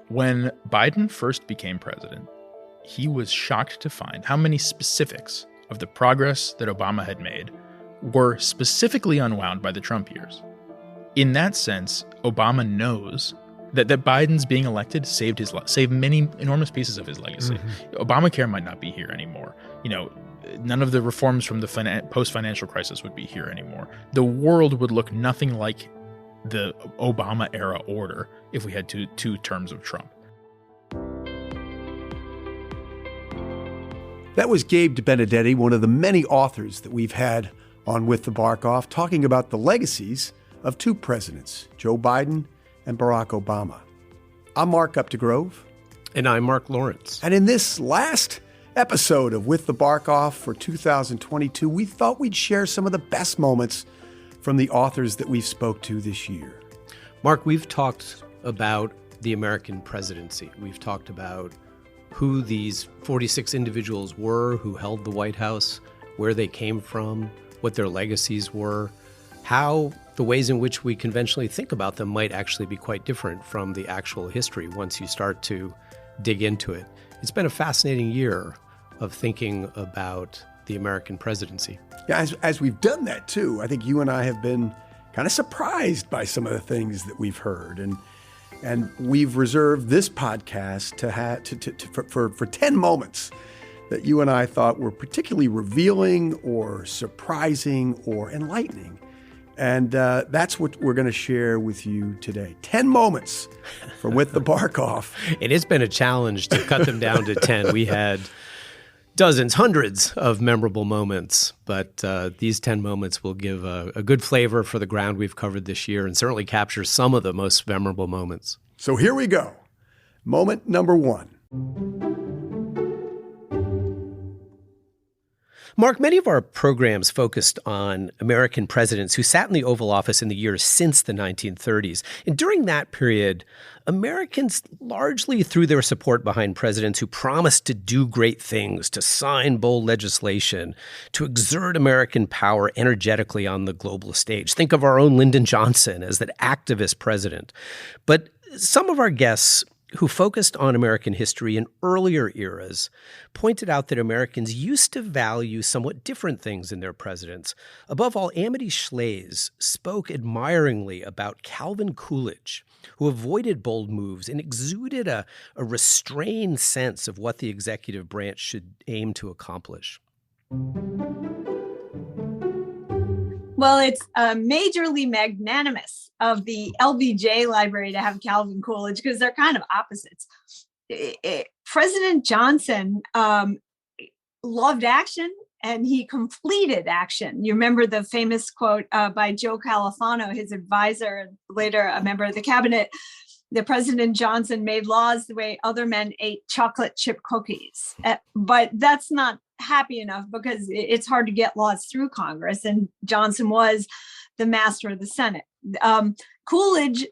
When Biden first became president, he was shocked to find how many specifics of the progress that Obama had made were specifically unwound by the Trump years. In that sense, Obama knows that Biden's being elected saved many enormous pieces of his legacy. Mm-hmm. Obamacare might not be here anymore. None of the reforms from the post-financial crisis would be here anymore. The world would look nothing like the Obama-era order if we had two terms of Trump. That was Gabe Debenedetti, one of the many authors that we've had on With the Bark Off, talking about the legacies of two presidents, Joe Biden and Barack Obama. I'm Mark Updegrove. And I'm Mark Lawrence. And in this last episode of With the Bark Off for 2022, we thought we'd share some of the best moments from the authors that we've spoke to this year. Mark, we've talked about the American presidency. We've talked about who these 46 individuals were who held the White House, where they came from, what their legacies were, how the ways in which we conventionally think about them might actually be quite different from the actual history once you start to dig into it. It's been a fascinating year of thinking about the American presidency. Yeah, as we've done that too, I think you and I have been kind of surprised by some of the things that we've heard, and we've reserved this podcast for 10 moments that you and I thought were particularly revealing or surprising or enlightening. And that's what we're going to share with you today. 10 moments from With the Bark Off. And it's been a challenge to cut them down to 10. We had dozens, hundreds of memorable moments, but these 10 moments will give a good flavor for the ground we've covered this year and certainly capture some of the most memorable moments. So here we go. Moment number 1. Mark, many of our programs focused on American presidents who sat in the Oval Office in the years since the 1930s. And during that period, Americans largely threw their support behind presidents who promised to do great things, to sign bold legislation, to exert American power energetically on the global stage. Think of our own Lyndon Johnson as that activist president. But some of our guests who focused on American history in earlier eras pointed out that Americans used to value somewhat different things in their presidents. Above all, Amity Shlaes spoke admiringly about Calvin Coolidge, who avoided bold moves and exuded a restrained sense of what the executive branch should aim to accomplish. Well, it's majorly magnanimous of the LBJ library to have Calvin Coolidge because they're kind of opposites. President Johnson loved action and he completed action. You remember the famous quote by Joe Califano, his advisor, and later a member of the cabinet, that President Johnson made laws the way other men ate chocolate chip cookies. But that's not happy enough because it's hard to get laws through Congress, and Johnson was the master of the Senate. Coolidge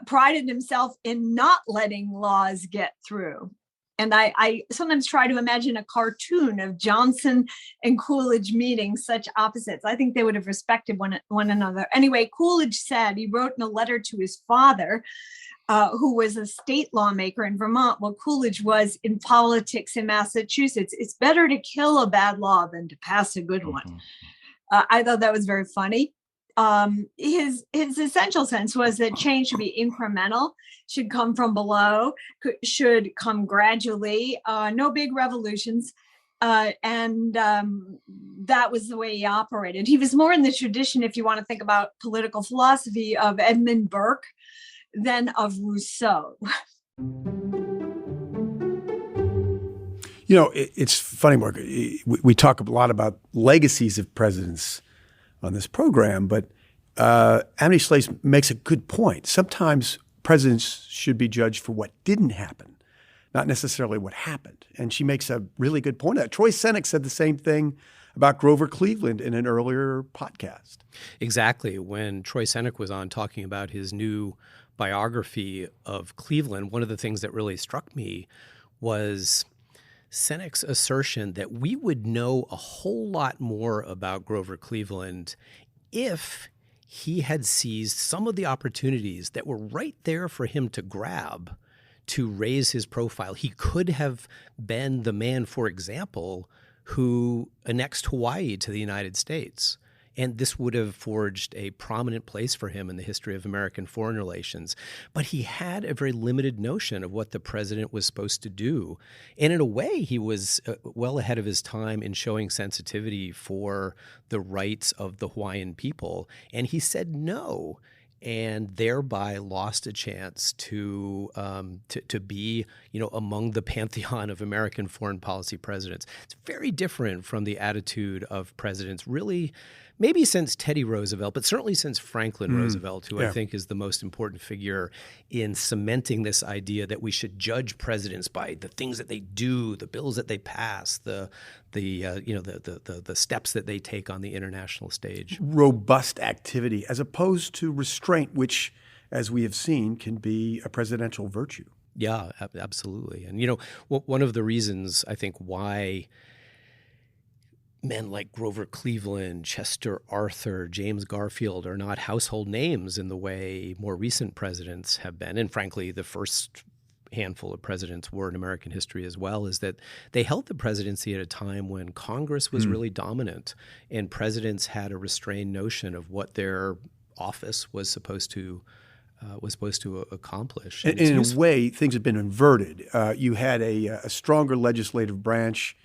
prided himself in not letting laws get through. And I sometimes try to imagine a cartoon of Johnson and Coolidge meeting such opposites. I think they would have respected one another. Anyway, Coolidge said, he wrote in a letter to his father, who was a state lawmaker in Vermont, while Coolidge was in politics in Massachusetts. It's better to kill a bad law than to pass a good one. I thought that was very funny. His essential sense was that change should be incremental, should come from below, should come gradually, no big revolutions. And that was the way he operated. He was more in the tradition, if you want to think about political philosophy, of Edmund Burke than of Rousseau. You know, it's funny, Mark. We talk a lot about legacies of presidents on this program, but Amity Shlaes makes a good point. Sometimes presidents should be judged for what didn't happen, not necessarily what happened. And she makes a really good point of that. Troy Seneca said the same thing about Grover Cleveland in an earlier podcast. Exactly. When Troy Seneca was on talking about his new biography of Cleveland, one of the things that really struck me was Seneca's assertion that we would know a whole lot more about Grover Cleveland if he had seized some of the opportunities that were right there for him to grab to raise his profile. He could have been the man, for example, who annexed Hawaii to the United States. And this would have forged a prominent place for him in the history of American foreign relations. But he had a very limited notion of what the president was supposed to do. And in a way, he was well ahead of his time in showing sensitivity for the rights of the Hawaiian people. And he said no, and thereby lost a chance to be, among the pantheon of American foreign policy presidents. It's very different from the attitude of presidents, really, maybe since Teddy Roosevelt, but certainly since Franklin Roosevelt, who I think is the most important figure in cementing this idea that we should judge presidents by the things that they do, the bills that they pass, the steps that they take on the international stage. Robust activity as opposed to restraint, which, as we have seen, can be a presidential virtue. Yeah, absolutely. And, one of the reasons I think why men like Grover Cleveland, Chester Arthur, James Garfield are not household names in the way more recent presidents have been, and frankly, the first handful of presidents were in American history as well, is that they held the presidency at a time when Congress was really dominant, and presidents had a restrained notion of what their office was supposed to accomplish. And in a way, things have been inverted. You had a stronger legislative branch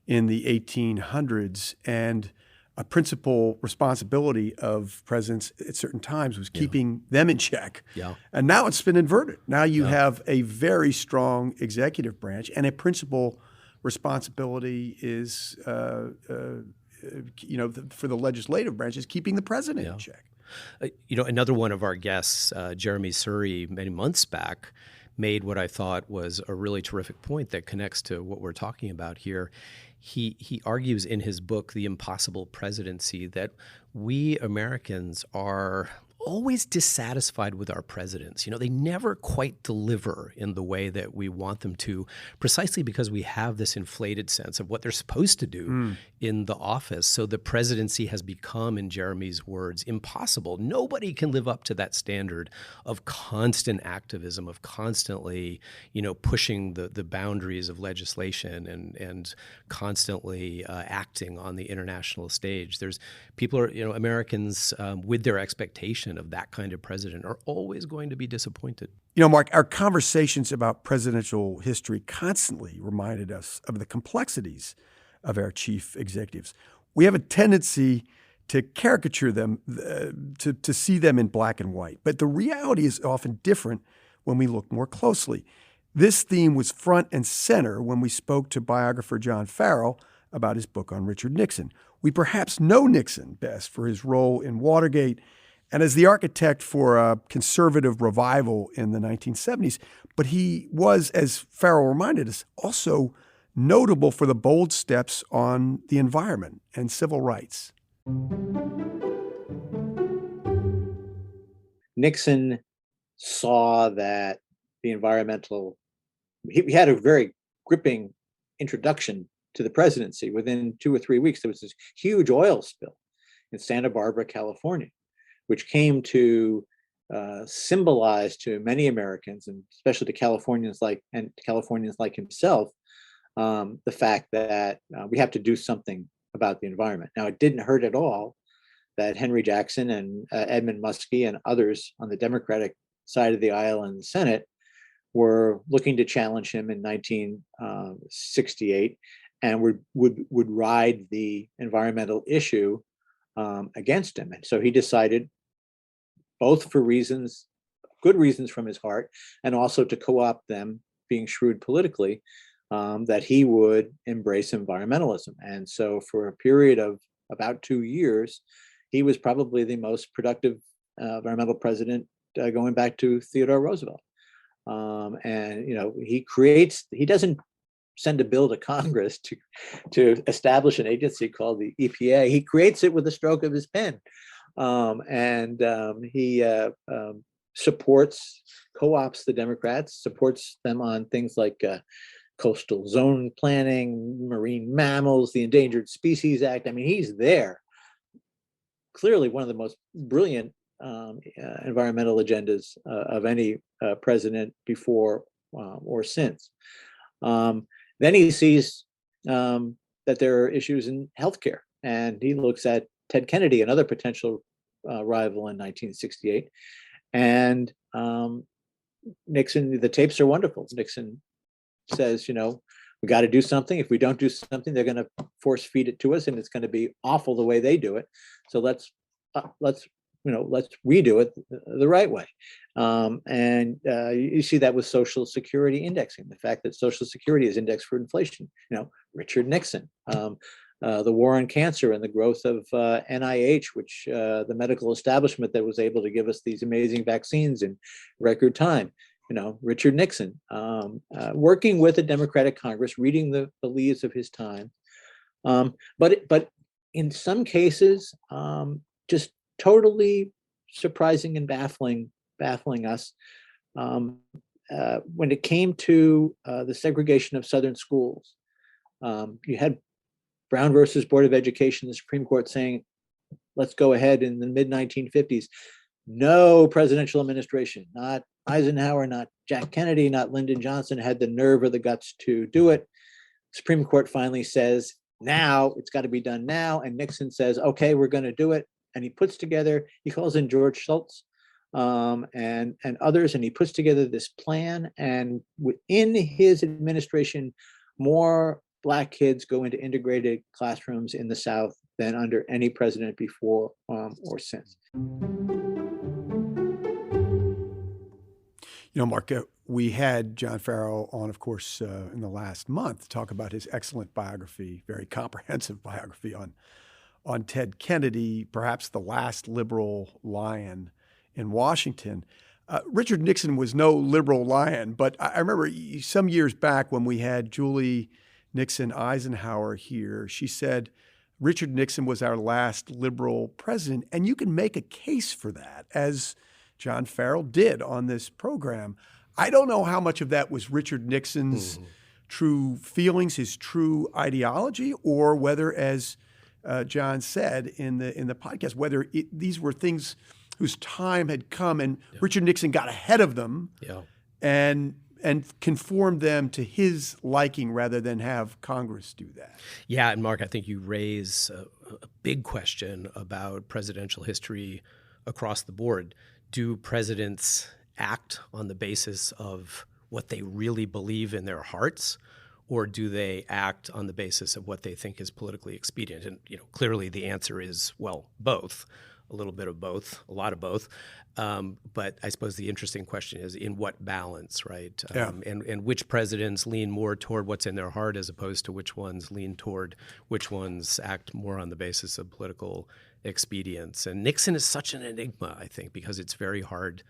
in the 1800s, and a principal responsibility of presidents at certain times was keeping them in check. Yeah. And now it's been inverted. Now you have a very strong executive branch, and a principal responsibility is, for the legislative branch is keeping the president in check. Another one of our guests, Jeremy Surrey, many months back, made what I thought was a really terrific point that connects to what we're talking about here. He argues in his book, The Impossible Presidency, that we Americans are always dissatisfied with our presidents. They never quite deliver in the way that we want them to, precisely because we have this inflated sense of what they're supposed to do in the office. So the presidency has become, in Jeremy's words, impossible. Nobody can live up to that standard of constant activism, of constantly, pushing the boundaries of legislation and constantly acting on the international stage. Americans with their expectation of that kind of president are always going to be disappointed. Mark, our conversations about presidential history constantly reminded us of the complexities of our chief executives. We have a tendency to caricature them, to see them in black and white. But the reality is often different when we look more closely. This theme was front and center when we spoke to biographer John Farrell about his book on Richard Nixon. We perhaps know Nixon best for his role in Watergate and as the architect for a conservative revival in the 1970s. But he was, as Farrell reminded us, also notable for the bold steps on the environment and civil rights. Nixon saw that the environmental, he had a very gripping introduction to the presidency. Within 2 or 3 weeks, there was this huge oil spill in Santa Barbara, California, which came to symbolize to many Americans, and especially to Californians like himself, the fact that we have to do something about the environment. Now, it didn't hurt at all that Henry Jackson and Edmund Muskie and others on the Democratic side of the aisle in the Senate were looking to challenge him in 1968 and would ride the environmental issue against him. And so he decided, both for good reasons from his heart, and also to co-opt them, being shrewd politically, that he would embrace environmentalism. And so for a period of about 2 years, he was probably the most productive environmental president going back to Theodore Roosevelt. And he doesn't send a bill to Congress to establish an agency called the EPA. He creates it with a stroke of his pen. He supports, co-ops the Democrats, supports them on things like coastal zone planning, marine mammals, the Endangered Species Act. I mean, he's there. Clearly one of the most brilliant environmental agendas of any president before or since. Then he sees that there are issues in healthcare, and he looks at Ted Kennedy, another potential rival in 1968, and Nixon. The tapes are wonderful. Nixon says, we got to do something. If we don't do something, they're going to force feed it to us, and it's going to be awful the way they do it. So let's redo it the right way. And you see that with Social Security indexing, the fact that Social Security is indexed for inflation. Richard Nixon, the war on cancer and the growth of NIH, which the medical establishment that was able to give us these amazing vaccines in record time. Richard Nixon, working with a Democratic Congress, reading the leads of his time, but in some cases, just totally surprising and baffling us when it came to the segregation of Southern schools. You had Brown versus Board of Education, the Supreme Court saying, let's go ahead in the mid-1950s. No presidential administration, not Eisenhower, not Jack Kennedy, not Lyndon Johnson had the nerve or the guts to do it. Supreme Court finally says, now it's got to be done now. And Nixon says, okay, we're going to do it. And he calls in George Shultz and others, and he puts together this plan. And within his administration, more Black kids go into integrated classrooms in the South than under any president before or since. Mark, we had John Farrell on, of course, in the last month to talk about his excellent biography, very comprehensive biography on Ted Kennedy, perhaps the last liberal lion in Washington. Richard Nixon was no liberal lion, but I remember some years back when we had Julie Nixon Eisenhower here, she said Richard Nixon was our last liberal president, and you can make a case for that, as John Farrell did on this program. I don't know how much of that was Richard Nixon's true feelings, his true ideology, or whether, as John said in the podcast, whether these were things whose time had come and Richard Nixon got ahead of them and conformed them to his liking rather than have Congress do that. Yeah, and Mark, I think you raise a big question about presidential history across the board. Do presidents act on the basis of what they really believe in their hearts, or do they act on the basis of what they think is politically expedient? And clearly the answer is, well, both, a little bit of both, a lot of both. But I suppose the interesting question is in what balance, right? And which presidents lean more toward what's in their heart as opposed to which ones lean toward which ones act more on the basis of political expedience. And Nixon is such an enigma, I think, because it's very hard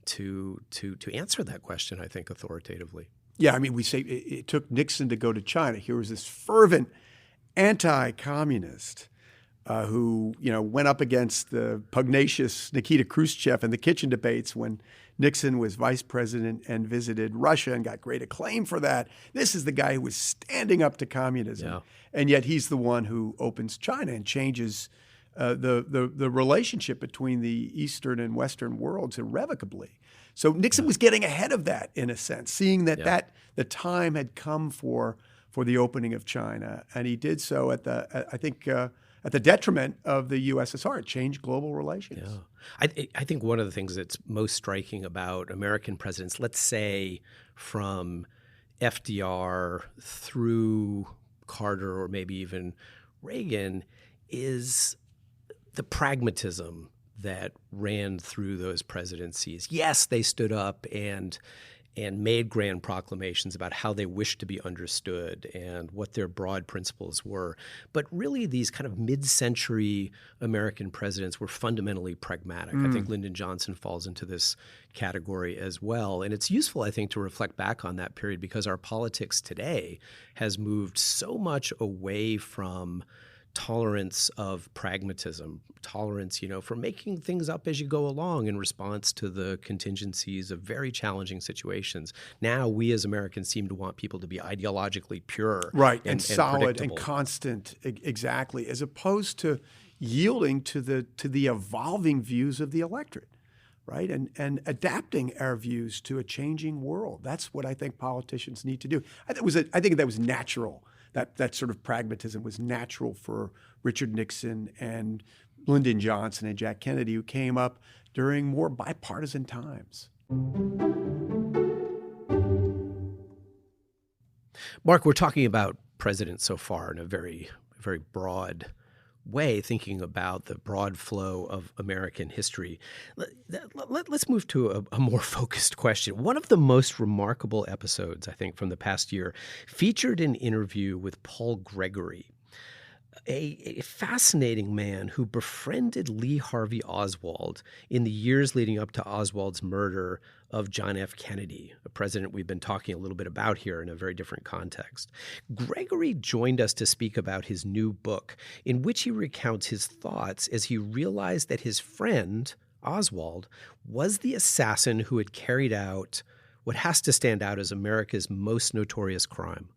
to answer that question, I think, authoritatively. Yeah, I mean, we say it took Nixon to go to China. Here was this fervent anti-communist who, went up against the pugnacious Nikita Khrushchev in the kitchen debates when Nixon was vice president and visited Russia and got great acclaim for that. This is the guy who was standing up to communism, and yet he's the one who opens China and changes the relationship between the Eastern and Western worlds irrevocably. So Nixon was getting ahead of that in a sense, seeing that the time had come for the opening of China, and he did so at the detriment of the USSR. It changed global relations. Yeah. I think one of the things that's most striking about American presidents, let's say from FDR through Carter or maybe even Reagan, is the pragmatism that ran through those presidencies. Yes, they stood up and made grand proclamations about how they wished to be understood and what their broad principles were. But really, these kind of mid-century American presidents were fundamentally pragmatic. I think Lyndon Johnson falls into this category as well. And it's useful, I think, to reflect back on that period because our politics today has moved so much away from tolerance of pragmatism, tolerance, for making things up as you go along in response to the contingencies of very challenging situations. Now we as Americans seem to want people to be ideologically pure. Right, and solid and predictable. Constant, exactly, as opposed to yielding to the evolving views of the electorate. right? And adapting our views to a changing world. That's what I think politicians need to do. I think that was natural. That sort of pragmatism was natural for Richard Nixon and Lyndon Johnson and Jack Kennedy, who came up during more bipartisan times. Mark, we're talking about presidents so far in a very, very broad way, thinking about the broad flow of American history. Let's move to a more focused question. One of the most remarkable episodes, I think, from the past year featured an interview with Paul Gregory, a fascinating man who befriended Lee Harvey Oswald in the years leading up to Oswald's murder of John F. Kennedy, a president we've been talking a little bit about here in a very different context. Gregory joined us to speak about his new book, in which he recounts his thoughts as he realized that his friend, Oswald, was the assassin who had carried out what has to stand out as America's most notorious crime.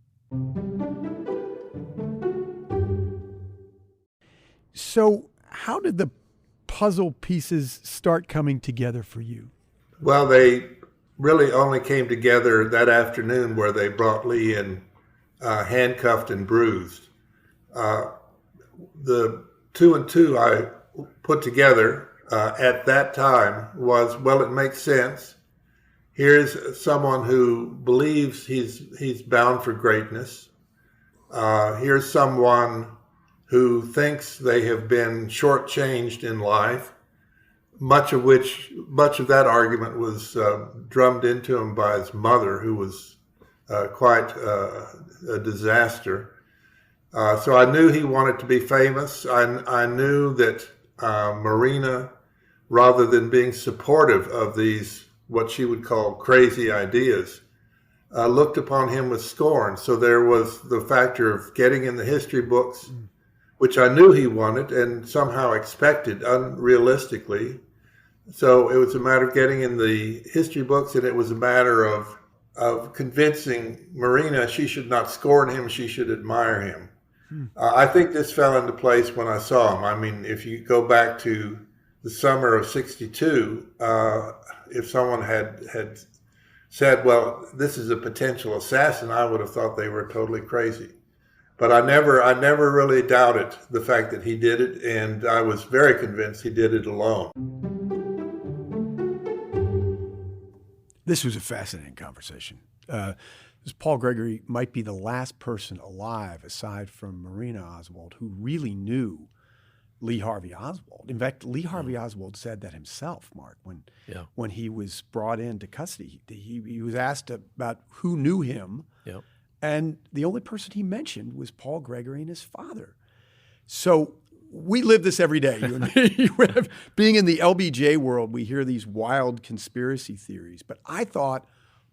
So how did the puzzle pieces start coming together for you? Well, they really only came together that afternoon where they brought Lee in handcuffed and bruised. The 2 and 2 I put together at that time was, well, it makes sense. Here's someone who believes he's bound for greatness. Here's someone who thinks they have been shortchanged in life, much of that argument was drummed into him by his mother, who was quite a disaster. So I knew he wanted to be famous. I knew that Marina, rather than being supportive of these, what she would call crazy ideas, looked upon him with scorn. So there was the factor of getting in the history books, which I knew he wanted and somehow expected unrealistically. So it was a matter of getting in the history books, and it was a matter of convincing Marina she should not scorn him, she should admire him. I think this fell into place when I saw him. I mean, if you go back to the summer of '62, if someone had said, well, this is a potential assassin, I would have thought they were totally crazy. But I never really doubted the fact that he did it, and I was very convinced he did it alone. This was a fascinating conversation. Paul Gregory might be the last person alive, aside from Marina Oswald, who really knew Lee Harvey Oswald. In fact, Lee Harvey Oswald said that himself, Mark, when he was brought into custody. He was asked about who knew him, and the only person he mentioned was Paul Gregory and his father. So we live this every day, you and me. Being in the LBJ world, we hear these wild conspiracy theories. But I thought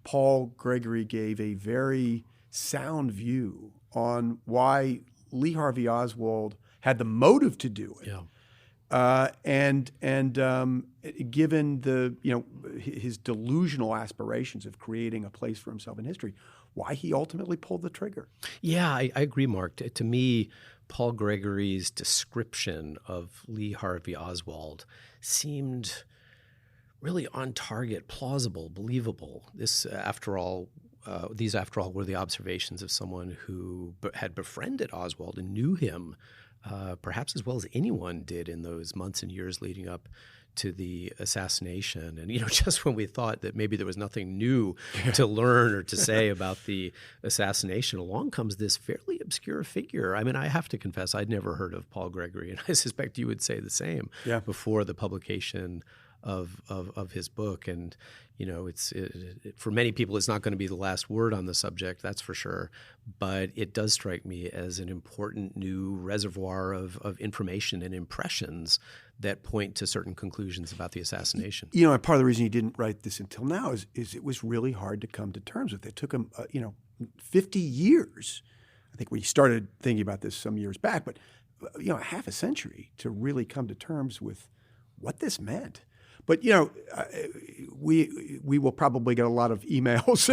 Paul Gregory gave a very sound view on why Lee Harvey Oswald had the motive to do it. And given his delusional aspirations of creating a place for himself in history, why he ultimately pulled the trigger. Yeah, I agree, Mark. To me, Paul Gregory's description of Lee Harvey Oswald seemed really on target, plausible, believable. These, after all, were the observations of someone who had befriended Oswald and knew him perhaps as well as anyone did in those months and years leading up to the assassination. And, just when we thought that maybe there was nothing new to learn or to say about the assassination, along comes this fairly obscure figure. I mean, I have to confess, I'd never heard of Paul Gregory, and I suspect you would say the same before the publication of his book. And, for many people, it's not going to be the last word on the subject, that's for sure. But it does strike me as an important new reservoir of information and impressions that point to certain conclusions about the assassination. And part of the reason he didn't write this until now is it was really hard to come to terms with. It took him, 50 years. I think we started thinking about this some years back, but, half a century to really come to terms with what this meant. But, we will probably get a lot of emails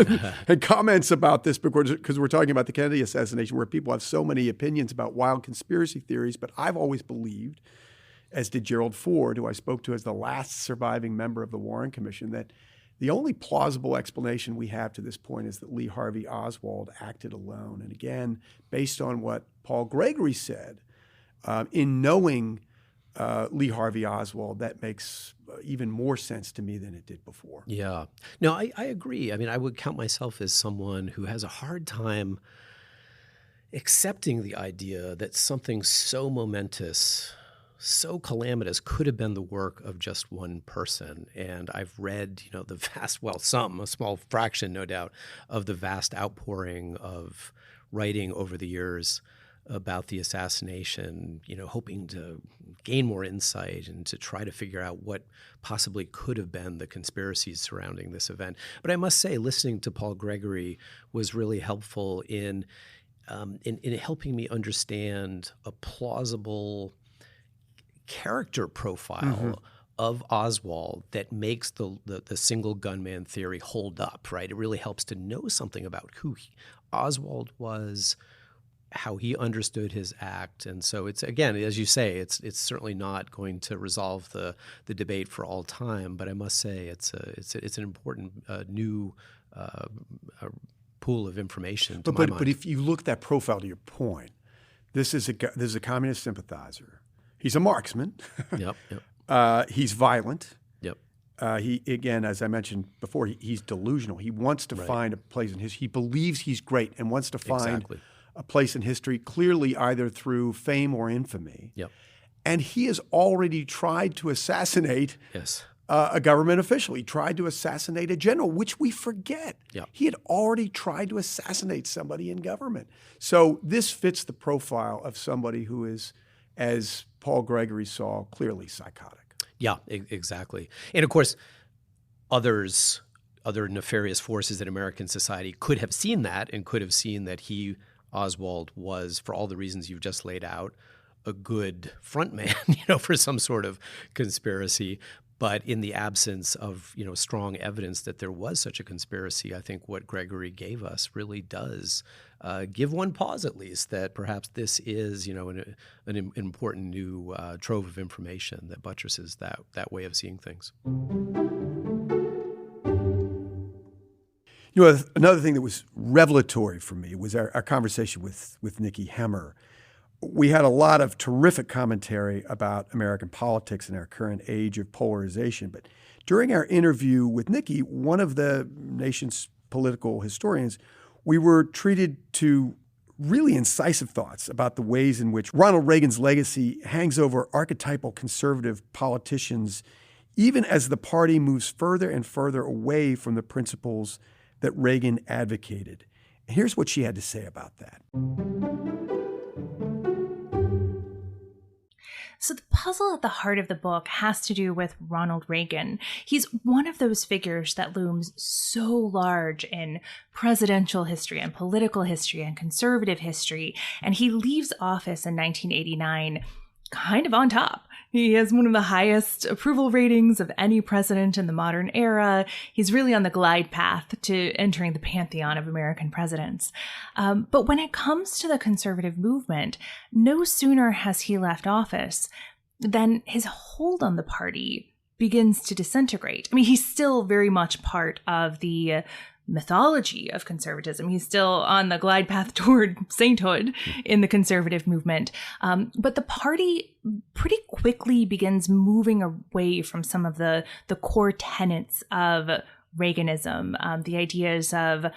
and comments about this because we're talking about the Kennedy assassination, where people have so many opinions about wild conspiracy theories. But I've always believed, as did Gerald Ford, who I spoke to as the last surviving member of the Warren Commission, that the only plausible explanation we have to this point is that Lee Harvey Oswald acted alone. And again, based on what Paul Gregory said, in knowing Lee Harvey Oswald, that makes even more sense to me than it did before. Yeah. No, I agree. I mean, I would count myself as someone who has a hard time accepting the idea that something so momentous, so calamitous could have been the work of just one person. And I've read, the vast, a small fraction, no doubt, of the vast outpouring of writing over the years about the assassination, hoping to gain more insight and to try to figure out what possibly could have been the conspiracies surrounding this event. But I must say, listening to Paul Gregory was really helpful in helping me understand a plausible character profile of Oswald that makes the single gunman theory hold up, right? It really helps to know something about who Oswald was, how he understood his act. And so it's, again, as you say, it's certainly not going to resolve the debate for all time, but I must say it's an important new pool of information to my mind. But if you look at that profile, to your point, this is a communist sympathizer. He's a marksman. Yep. He's violent. Yep. He, again, as I mentioned before, he's delusional. He wants to find a place in history. He believes he's great and wants to find a place in history, clearly either through fame or infamy. Yep. And he has already tried to assassinate Yes. A government official. He tried to assassinate a general, which we forget. Yep. He had already tried to assassinate somebody in government. So this fits the profile of somebody who is, as Paul Gregory saw, clearly psychotic. Yeah, exactly. And of course, other nefarious forces in American society could have seen that and could have seen that Oswald was, for all the reasons you've just laid out, a good frontman, for some sort of conspiracy. But in the absence of, strong evidence that there was such a conspiracy, I think what Gregory gave us really does give one pause, at least, that perhaps this is, an important new trove of information that buttresses that way of seeing things. Another thing that was revelatory for me was our conversation with Nikki Hemmer. We had a lot of terrific commentary about American politics and our current age of polarization. But during our interview with Nikki, one of the nation's political historians, we were treated to really incisive thoughts about the ways in which Ronald Reagan's legacy hangs over archetypal conservative politicians, even as the party moves further and further away from the principles that Reagan advocated. Here's what she had to say about that. So the puzzle at the heart of the book has to do with Ronald Reagan. He's one of those figures that looms so large in presidential history and political history and conservative history, and he leaves office in 1989 kind of on top. He has one of the highest approval ratings of any president in the modern era. He's really on the glide path to entering the pantheon of American presidents. But when it comes to the conservative movement, no sooner has he left office than his hold on the party begins to disintegrate. I mean, he's still very much part of the mythology of conservatism. He's still on the glide path toward sainthood in the conservative movement. But the party pretty quickly begins moving away from some of the core tenets of Reaganism, the ideas of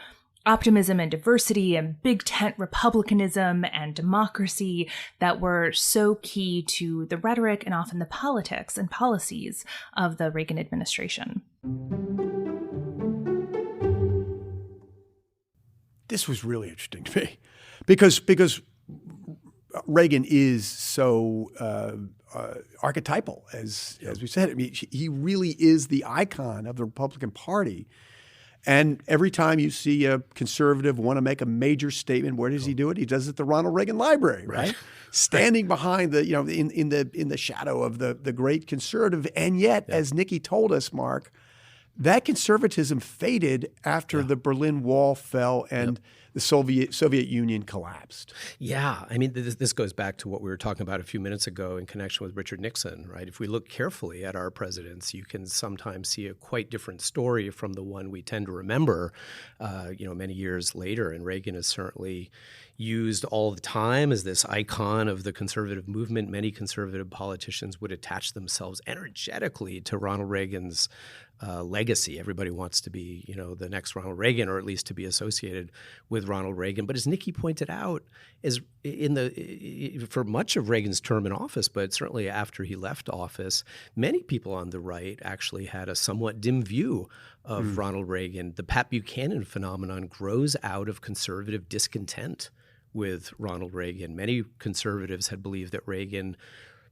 optimism and diversity and big tent republicanism and democracy that were so key to the rhetoric and often the politics and policies of the Reagan administration. This was really interesting to me because Reagan is so archetypal, as we said. I mean, he really is the icon of the Republican Party. And every time you see a conservative want to make a major statement, where does he do it? He does it at the Ronald Reagan Library, right? Standing behind the, in the shadow of the great conservative. And yet, as Nikki told us, Mark, that conservatism faded after the Berlin Wall fell and the Soviet Union collapsed. Yeah, I mean, this goes back to what we were talking about a few minutes ago in connection with Richard Nixon, right? If we look carefully at our presidents, you can sometimes see a quite different story from the one we tend to remember, many years later. And Reagan is certainly used all the time as this icon of the conservative movement. Many conservative politicians would attach themselves energetically to Ronald Reagan's legacy. Everybody wants to be, the next Ronald Reagan, or at least to be associated with Ronald Reagan. But as Nikki pointed out, for much of Reagan's term in office, but certainly after he left office, many people on the right actually had a somewhat dim view of Ronald Reagan. The Pat Buchanan phenomenon grows out of conservative discontent with Ronald Reagan. Many conservatives had believed that Reagan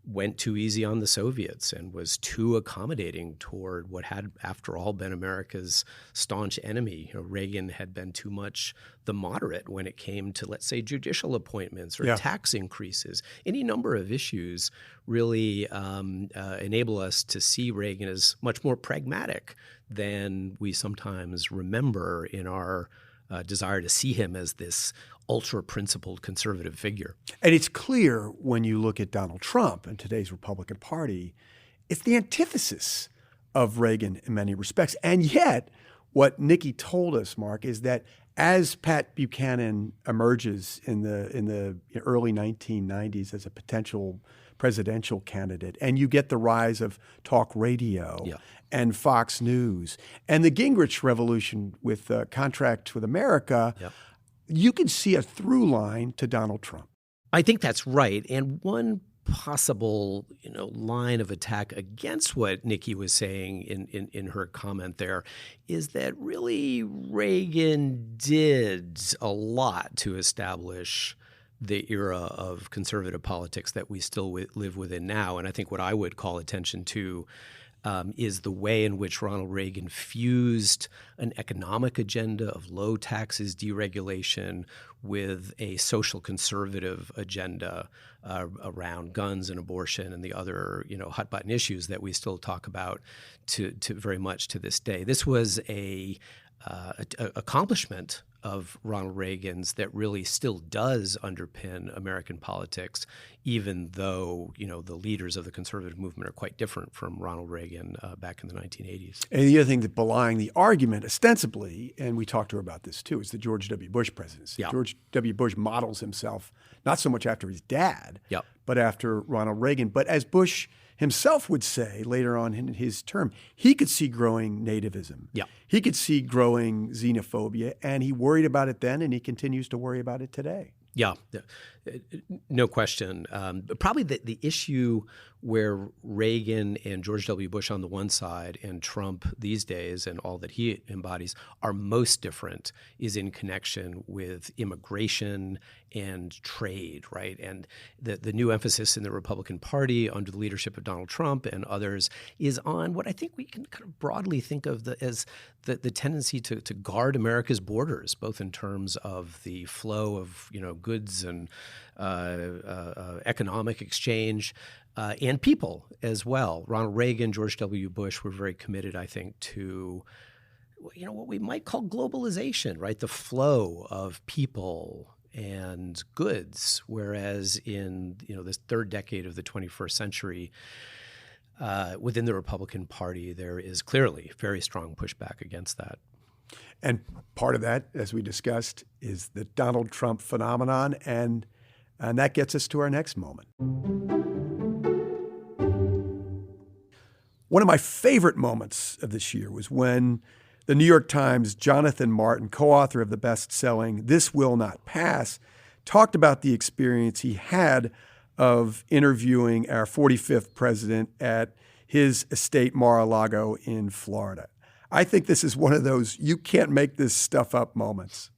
went too easy on the Soviets and was too accommodating toward what had, after all, been America's staunch enemy. Reagan had been too much the moderate when it came to, let's say, judicial appointments or tax increases. Any number of issues really enable us to see Reagan as much more pragmatic than we sometimes remember in our desire to see him as this ultra-principled conservative figure. And it's clear when you look at Donald Trump and today's Republican Party, it's the antithesis of Reagan in many respects. And yet, what Nikki told us, Mark, is that as Pat Buchanan emerges in the early 1990s as a potential presidential candidate, and you get the rise of talk radio and Fox News and the Gingrich revolution with Contract with America, you can see a through line to Donald Trump. I think that's right. And one possible, line of attack against what Nikki was saying in her comment there is that really Reagan did a lot to establish the era of conservative politics that we still live within now. And I think what I would call attention to is the way in which Ronald Reagan fused an economic agenda of low taxes, deregulation, with a social conservative agenda around guns and abortion and the other, hot button issues that we still talk about to very much to this day. This was a accomplishment of Ronald Reagan's that really still does underpin American politics, even though, the leaders of the conservative movement are quite different from Ronald Reagan back in the 1980s. And the other thing that belying the argument ostensibly, and we talked to her about this too, is the George W. Bush presidency. Yeah. George W. Bush models himself not so much after his dad, but after Ronald Reagan. But as Bush himself would say later on in his term, he could see growing nativism. He could see growing xenophobia, and he worried about it then, and he continues to worry about it today. Yeah, no question. Probably the issue where Reagan and George W. Bush on the one side and Trump these days and all that he embodies are most different is in connection with immigration and trade, right? And the new emphasis in the Republican Party under the leadership of Donald Trump and others is on what I think we can kind of broadly think of as the tendency to guard America's borders, both in terms of the flow of goods and economic exchange and people as well. Ronald Reagan, George W. Bush were very committed, I think, to what we might call globalization, right? The flow of people and goods, whereas in this third decade of the 21st century, within the Republican Party, there is clearly very strong pushback against that. And part of that, as we discussed, is the Donald Trump phenomenon, and that gets us to our next moment. One of my favorite moments of this year was when the New York Times' Jonathan Martin, co-author of the best-selling This Will Not Pass, talked about the experience he had of interviewing our 45th president at his estate Mar-a-Lago in Florida. I think this is one of those you can't make this stuff up moments.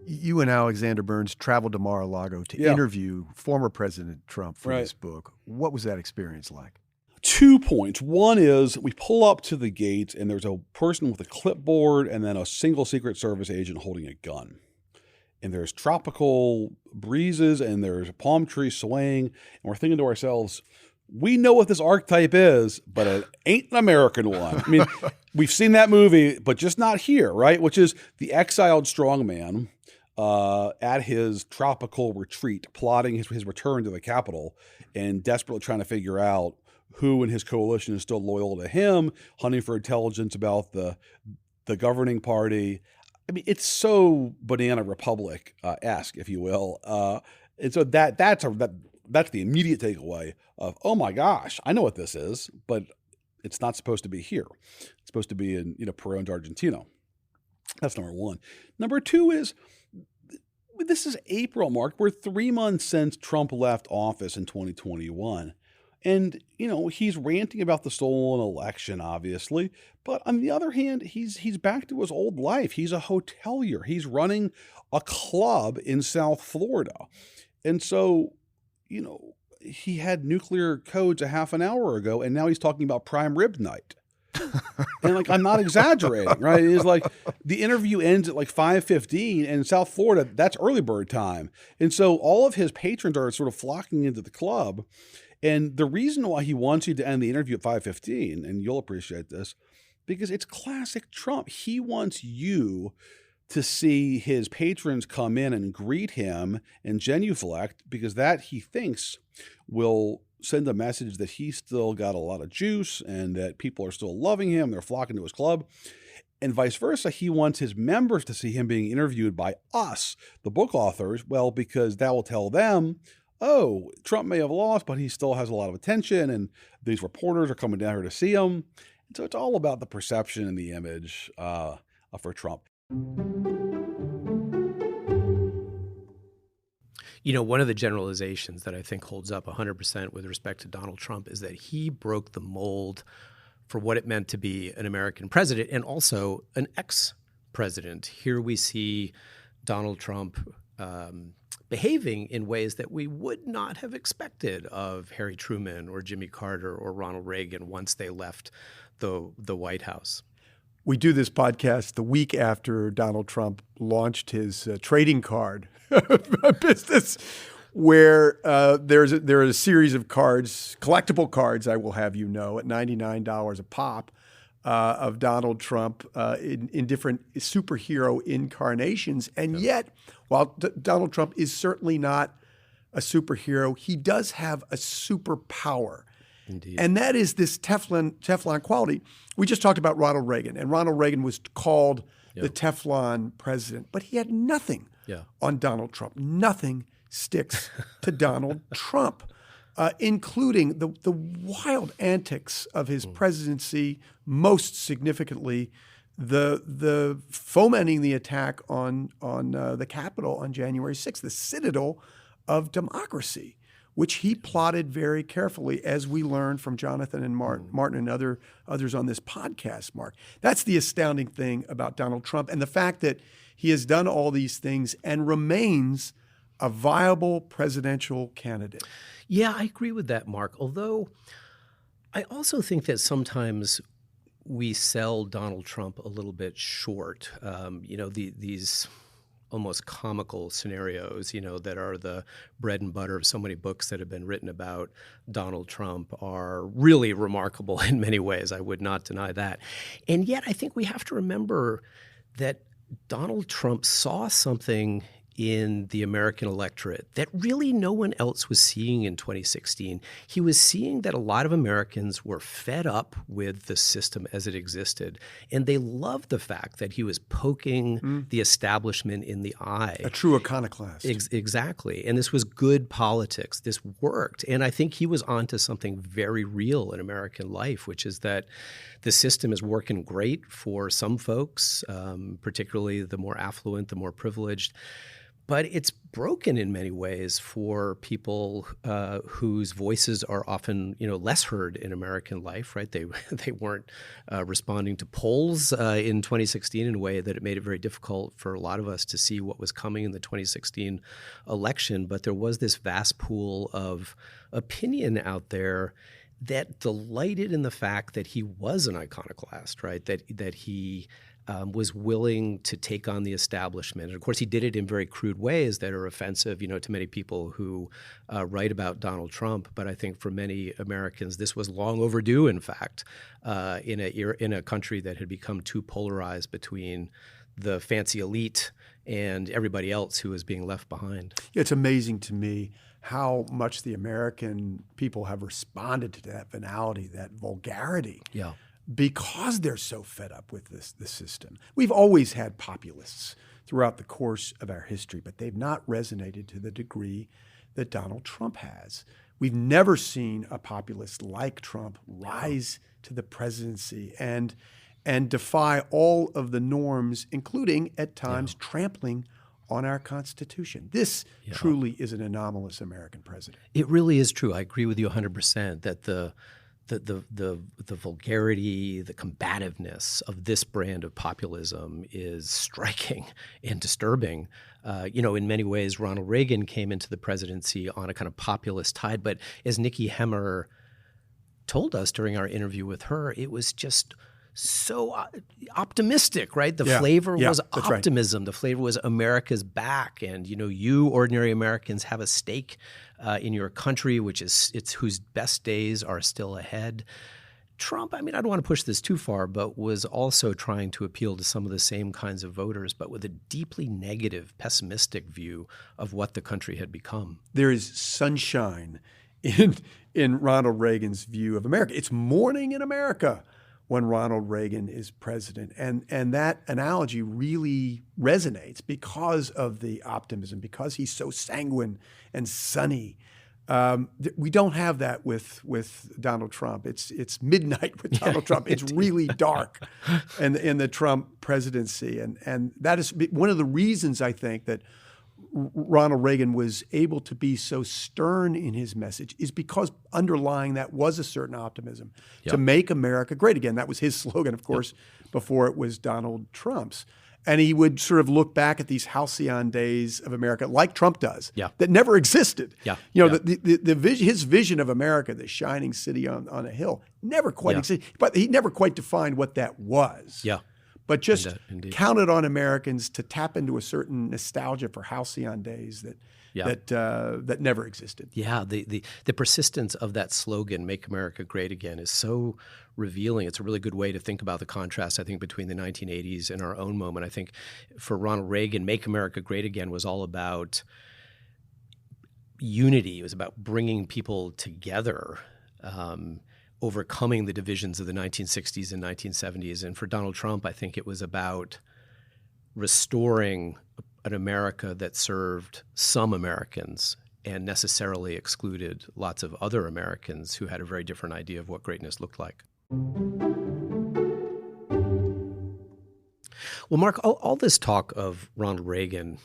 You and Alexander Burns traveled to Mar-a-Lago to interview former President Trump for this book. What was that experience like? 2 points. One is we pull up to the gate and there's a person with a clipboard and then a single Secret Service agent holding a gun. And there's tropical breezes and there's a palm tree swaying. And we're thinking to ourselves, we know what this archetype is, but it ain't an American one. I mean, we've seen that movie, but just not here, right? Which is the exiled strongman at his tropical retreat, plotting his return to the capital and desperately trying to figure out who in his coalition is still loyal to him, hunting for intelligence about the governing party. I mean, it's so Banana Republic-esque, if you will. And so that's the immediate takeaway of, oh my gosh, I know what this is, but it's not supposed to be here. It's supposed to be in Peru and Argentina. That's number one. Number two is, this is April, Mark. We're 3 months since Trump left office in 2021. And, he's ranting about the stolen election, obviously. But on the other hand, he's back to his old life. He's a hotelier. He's running a club in South Florida. And so, he had nuclear codes a half an hour ago, and now he's talking about prime rib night. And I'm not exaggerating, right? It's like the interview ends at 5:15, and in South Florida, that's early bird time. And so all of his patrons are sort of flocking into the club. And the reason why he wants you to end the interview at 5:15, and you'll appreciate this, because it's classic Trump. He wants you to see his patrons come in and greet him and genuflect, because that, he thinks, will send a message that he's still got a lot of juice and that people are still loving him. They're flocking to his club. And vice versa, he wants his members to see him being interviewed by us, the book authors, because that will tell them, oh, Trump may have lost, but he still has a lot of attention, and these reporters are coming down here to see him. And so it's all about the perception and the image for Trump. One of the generalizations that I think holds up 100% with respect to Donald Trump is that he broke the mold for what it meant to be an American president and also an ex-president. Here we see Donald Trump behaving in ways that we would not have expected of Harry Truman or Jimmy Carter or Ronald Reagan once they left the White House. We do this podcast the week after Donald Trump launched his trading card business, where there is a series of cards, collectible cards, I will have you know, at $99 a pop, of Donald Trump in different superhero incarnations. And yet, while Donald Trump is certainly not a superhero, he does have a superpower. Indeed. And that is this Teflon quality. We just talked about Ronald Reagan, and Ronald Reagan was called the Teflon president, but he had nothing on Donald Trump. Nothing sticks to Donald Trump, including the wild antics of his presidency, most significantly the fomenting the attack on the Capitol on January 6th, the citadel of democracy, which he plotted very carefully, as we learned from Jonathan and Martin and others on this podcast, Mark. That's the astounding thing about Donald Trump, and the fact that he has done all these things and remains a viable presidential candidate. Yeah, I agree with that, Mark. Although I also think that sometimes we sell Donald Trump a little bit short. These almost comical scenarios, that are the bread and butter of so many books that have been written about Donald Trump are really remarkable in many ways. I would not deny that. And yet I think we have to remember that Donald Trump saw something in the American electorate that really no one else was seeing in 2016. He was seeing that a lot of Americans were fed up with the system as it existed, and they loved the fact that he was poking the establishment in the eye. A true iconoclast. Exactly. And this was good politics. This worked. And I think he was onto something very real in American life, which is that the system is working great for some folks, particularly the more affluent, the more privileged. But it's broken in many ways for people whose voices are often, less heard in American life, right? They weren't responding to polls in 2016 in a way that it made it very difficult for a lot of us to see what was coming in the 2016 election. But there was this vast pool of opinion out there that delighted in the fact that he was an iconoclast, right? That he was willing to take on the establishment. And of course, he did it in very crude ways that are offensive, to many people who write about Donald Trump. But I think for many Americans, this was long overdue, in fact, in a country that had become too polarized between the fancy elite and everybody else who was being left behind. It's amazing to me how much the American people have responded to that venality, that vulgarity. Yeah. Because they're so fed up with this system. We've always had populists throughout the course of our history, but they've not resonated to the degree that Donald Trump has. We've never seen a populist like Trump rise to the presidency and defy all of the norms, including at times trampling on our Constitution. This truly is an anomalous American president. It really is true. I agree with you 100% that the vulgarity, the combativeness of this brand of populism is striking and disturbing. In many ways, Ronald Reagan came into the presidency on a kind of populist tide, but as Nikki Hemmer told us during our interview with her, it was just so optimistic, right? The flavor was optimism. Right. The flavor was America's back. And, you ordinary Americans have a stake in your country, whose best days are still ahead. Trump, I don't want to push this too far, but was also trying to appeal to some of the same kinds of voters, but with a deeply negative, pessimistic view of what the country had become. There is sunshine in Ronald Reagan's view of America. It's morning in America when Ronald Reagan is president. And that analogy really resonates because of the optimism, because he's so sanguine and sunny. We don't have that with Donald Trump. It's midnight with Donald Trump. It's really dark in the Trump presidency. And that is one of the reasons I think that Ronald Reagan was able to be so stern in his message is because underlying that was a certain optimism to make America great again. That was his slogan, of course, before it was Donald Trump's. And he would sort of look back at these halcyon days of America like Trump does that never existed. His vision of America, the shining city on a hill, never quite existed. But he never quite defined what that was. But just counted on Americans to tap into a certain nostalgia for halcyon days that never existed. Yeah, the persistence of that slogan, "Make America Great Again," is so revealing. It's a really good way to think about the contrast, I think, between the 1980s and our own moment. I think for Ronald Reagan, "Make America Great Again" was all about unity. It was about bringing people together, overcoming the divisions of the 1960s and 1970s. And for Donald Trump, I think it was about restoring an America that served some Americans and necessarily excluded lots of other Americans who had a very different idea of what greatness looked like. Well, Mark, all this talk of Ronald Reagan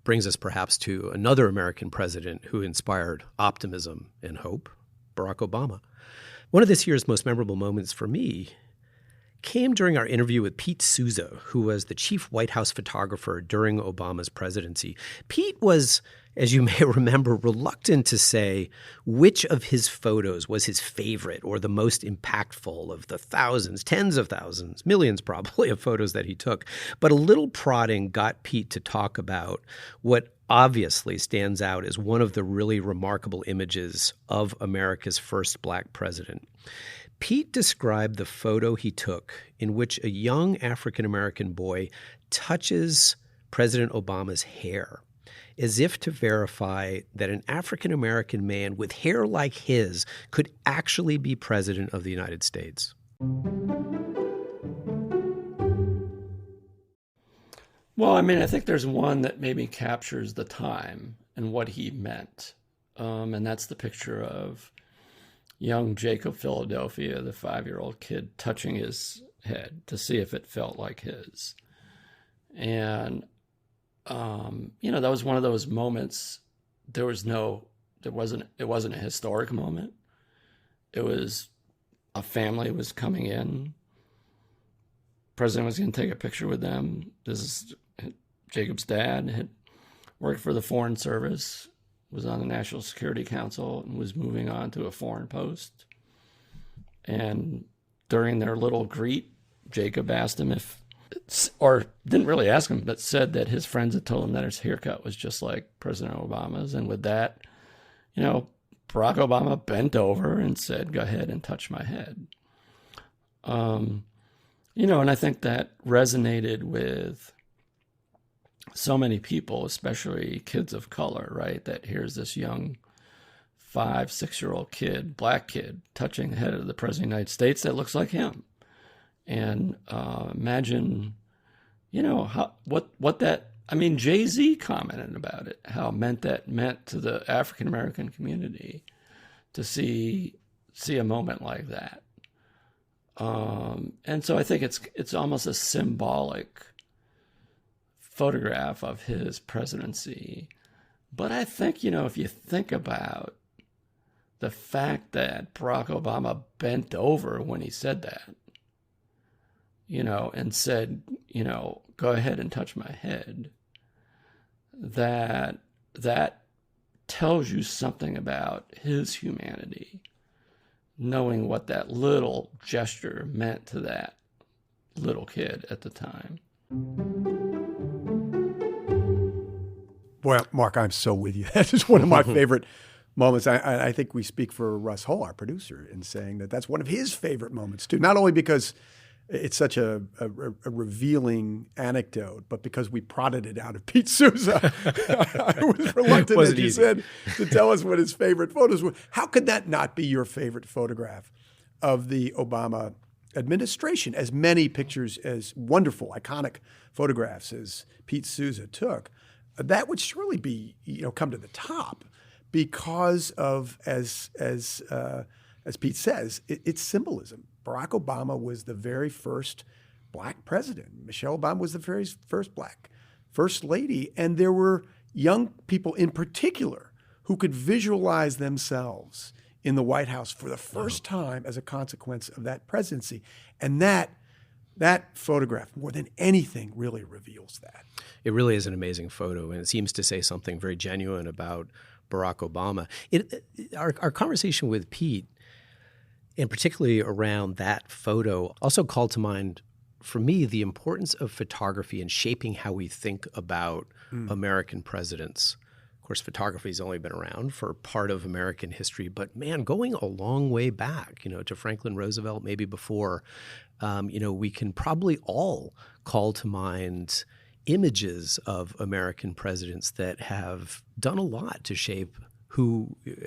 brings us perhaps to another American president who inspired optimism and hope, Barack Obama. One of this year's most memorable moments for me came during our interview with Pete Souza, who was the chief White House photographer during Obama's presidency. Pete was, as you may remember, reluctant to say which of his photos was his favorite or the most impactful of the thousands, tens of thousands, millions probably of photos that he took. But a little prodding got Pete to talk about what obviously stands out as one of the really remarkable images of America's first black president. Pete described the photo he took in which a young African-American boy touches President Obama's hair, as if to verify that an African-American man with hair like his could actually be president of the United States. Well, I think there's one that maybe captures the time and what he meant. And that's the picture of young Jacob Philadelphia, the 5-year-old kid, touching his head to see if it felt like his. And, that was one of those moments. It wasn't a historic moment. It was a family was coming in. President was going to take a picture with them. This is Jacob's dad, had worked for the Foreign Service, was on the National Security Council, and was moving on to a foreign post. And during their little greet, Jacob asked him or didn't really ask him, but said that his friends had told him that his haircut was just like President Obama's. And with that, Barack Obama bent over and said, "Go ahead and touch my head." And I think that resonated with so many people, especially kids of color, right? That here's this young 5-6-year-old kid, black kid, touching the head of the President of the United States that looks like him. And imagine, Jay-Z commented about it, how meant to the African-American community to see a moment like that. And so I think it's almost a symbolic photograph of his presidency. But I think, if you think about the fact that Barack Obama bent over when he said that, and said, "Go ahead and touch my head," that tells you something about his humanity, knowing what that little gesture meant to that little kid at the time. Well, Mark, I'm so with you. That is one of my favorite moments. I think we speak for Russ Hull, our producer, in saying that that's one of his favorite moments too. Not only because it's such a revealing anecdote, but because we prodded it out of Pete Souza. I was reluctant, as you said, to tell us what his favorite photos were. How could that not be your favorite photograph of the Obama administration? As many pictures, as wonderful, iconic photographs as Pete Souza took, that would surely be, come to the top because of, as Pete says, it's symbolism. Barack Obama was the very first black president. Michelle Obama was the very first black first lady. And there were young people in particular who could visualize themselves in the White House for the first time as a consequence of that presidency. And that photograph, more than anything, really reveals that. It really is an amazing photo, and it seems to say something very genuine about Barack Obama. Our conversation with Pete, and particularly around that photo, also called to mind, for me, the importance of photography in shaping how we think about American presidents. Of course, photography has only been around for part of American history, but man, going a long way back, to Franklin Roosevelt, maybe before, we can probably all call to mind images of American presidents that have done a lot to shape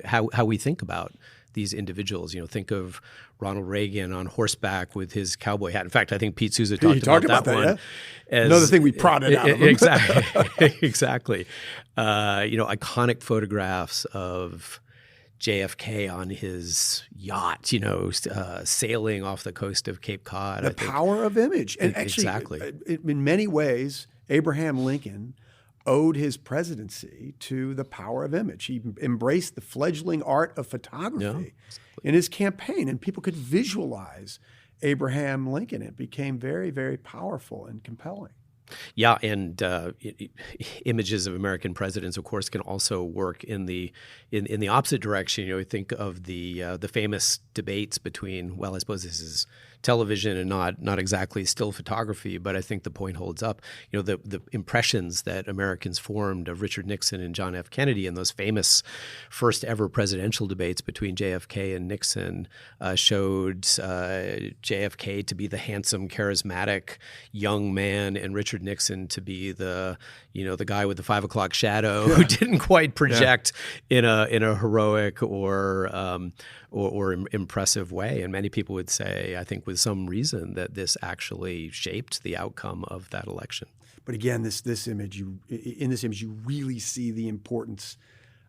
how we think about these individuals. Think of Ronald Reagan on horseback with his cowboy hat. In fact, I think Pete Souza talked about that one. Yeah? Another thing we prodded out of him. Exactly. Iconic photographs of JFK on his yacht, sailing off the coast of Cape Cod. The power of image. And actually, in many ways, Abraham Lincoln owed his presidency to the power of image. He embraced the fledgling art of photography in his campaign, and people could visualize Abraham Lincoln. It became very, very powerful and compelling. Yeah, and images of American presidents, of course, can also work in the opposite direction. We think of the famous debates between, well, I suppose this is television and not exactly still photography, but I think the point holds up. The impressions that Americans formed of Richard Nixon and John F. Kennedy in those famous first ever presidential debates between JFK and Nixon showed JFK to be the handsome, charismatic young man, and Richard Nixon to be the guy with the 5 o'clock shadow who didn't quite project in a heroic or impressive way. And many people would say, I think with some reason, that this actually shaped the outcome of that election. But again, this image, you really see the importance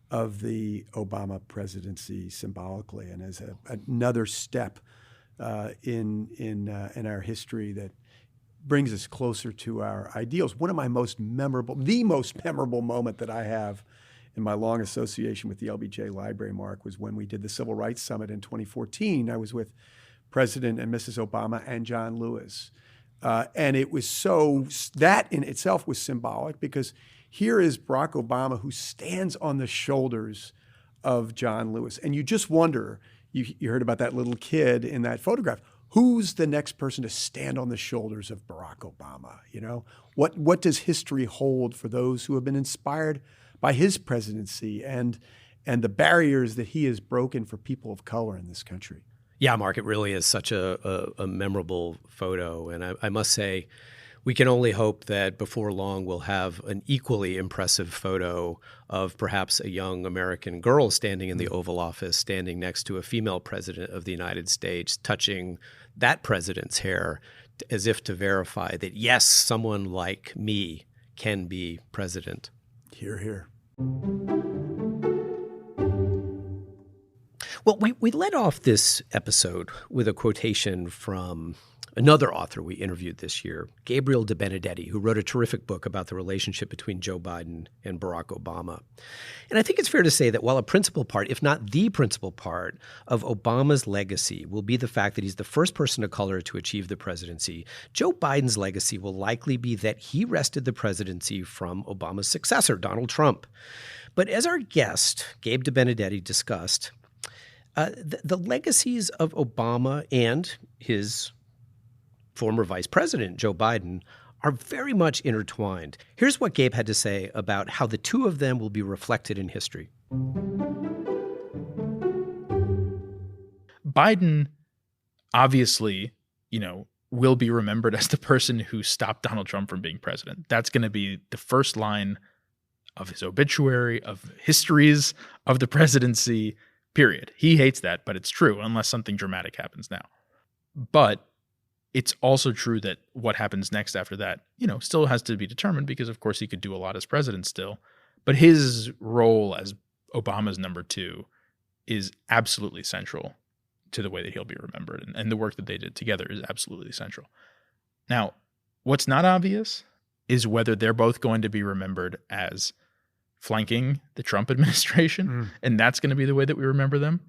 of the Obama presidency symbolically, and as another step in our history that brings us closer to our ideals. One of the most memorable moment that I have in my long association with the LBJ Library, Mark, was when we did the Civil Rights Summit in 2014. I was with President and Mrs. Obama and John Lewis. And it was that in itself was symbolic, because here is Barack Obama who stands on the shoulders of John Lewis. And you just wonder, you heard about that little kid in that photograph. Who's the next person to stand on the shoulders of Barack Obama? You know, what does history hold for those who have been inspired by his presidency and the barriers that he has broken for people of color in this country? Yeah, Mark, it really is such a memorable photo. And I must say, we can only hope that before long we'll have an equally impressive photo of perhaps a young American girl standing in the Oval Office, standing next to a female president of the United States, touching that president's hair as if to verify that, yes, someone like me can be president. Hear, hear. Well, we led off this episode with a quotation from another author we interviewed this year, Gabriel Debenedetti, who wrote a terrific book about the relationship between Joe Biden and Barack Obama. And I think it's fair to say that while a principal part, if not the principal part, of Obama's legacy will be the fact that he's the first person of color to achieve the presidency, Joe Biden's legacy will likely be that he wrested the presidency from Obama's successor, Donald Trump. But as our guest, Gabe Debenedetti, discussed, the legacies of Obama and his former vice president, Joe Biden, are very much intertwined. Here's what Gabe had to say about how the two of them will be reflected in history. Biden obviously, will be remembered as the person who stopped Donald Trump from being president. That's going to be the first line of his obituary, of histories of the presidency, period. He hates that, but it's true, unless something dramatic happens now. But it's also true that what happens next after that, still has to be determined because, of course, he could do a lot as president still. But his role as Obama's number two is absolutely central to the way that he'll be remembered. And the work that they did together is absolutely central. Now, what's not obvious is whether they're both going to be remembered as flanking the Trump administration, and that's going to be the way that we remember them.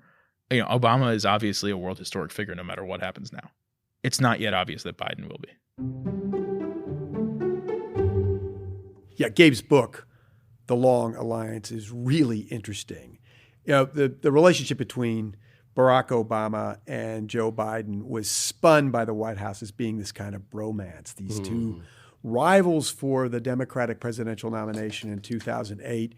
Obama is obviously a world historic figure no matter what happens now. It's not yet obvious that Biden will be. Yeah, Gabe's book, The Long Alliance, is really interesting. The relationship between Barack Obama and Joe Biden was spun by the White House as being this kind of bromance. These two rivals for the Democratic presidential nomination in 2008.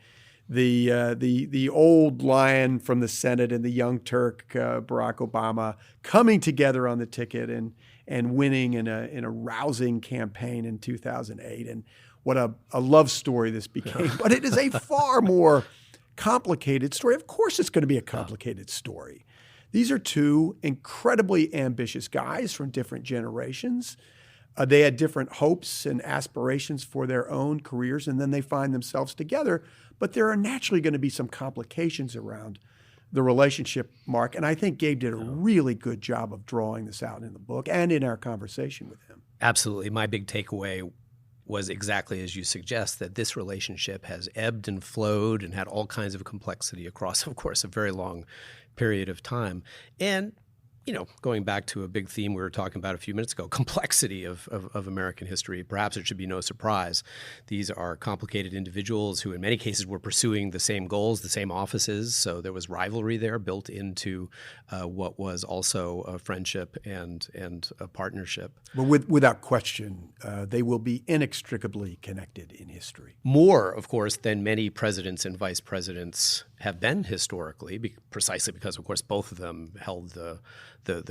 The old lion from the Senate and the young Turk, Barack Obama, coming together on the ticket and winning in a rousing campaign in 2008. And what a love story this became. But it is a far more complicated story. Of course it's going to be a complicated story. These are two incredibly ambitious guys from different generations. They had different hopes and aspirations for their own careers, and then they find themselves together. But there are naturally going to be some complications around the relationship, Mark. And I think Gabe did a really good job of drawing this out in the book and in our conversation with him. Absolutely. My big takeaway was exactly as you suggest, that this relationship has ebbed and flowed and had all kinds of complexity across, of course, a very long period of time. And going back to a big theme we were talking about a few minutes ago, complexity of American history. Perhaps it should be no surprise. These are complicated individuals who in many cases were pursuing the same goals, the same offices. So there was rivalry there built into what was also a friendship and a partnership. But without question, they will be inextricably connected in history. More, of course, than many presidents and vice presidents have been historically, precisely because, of course, both of them held the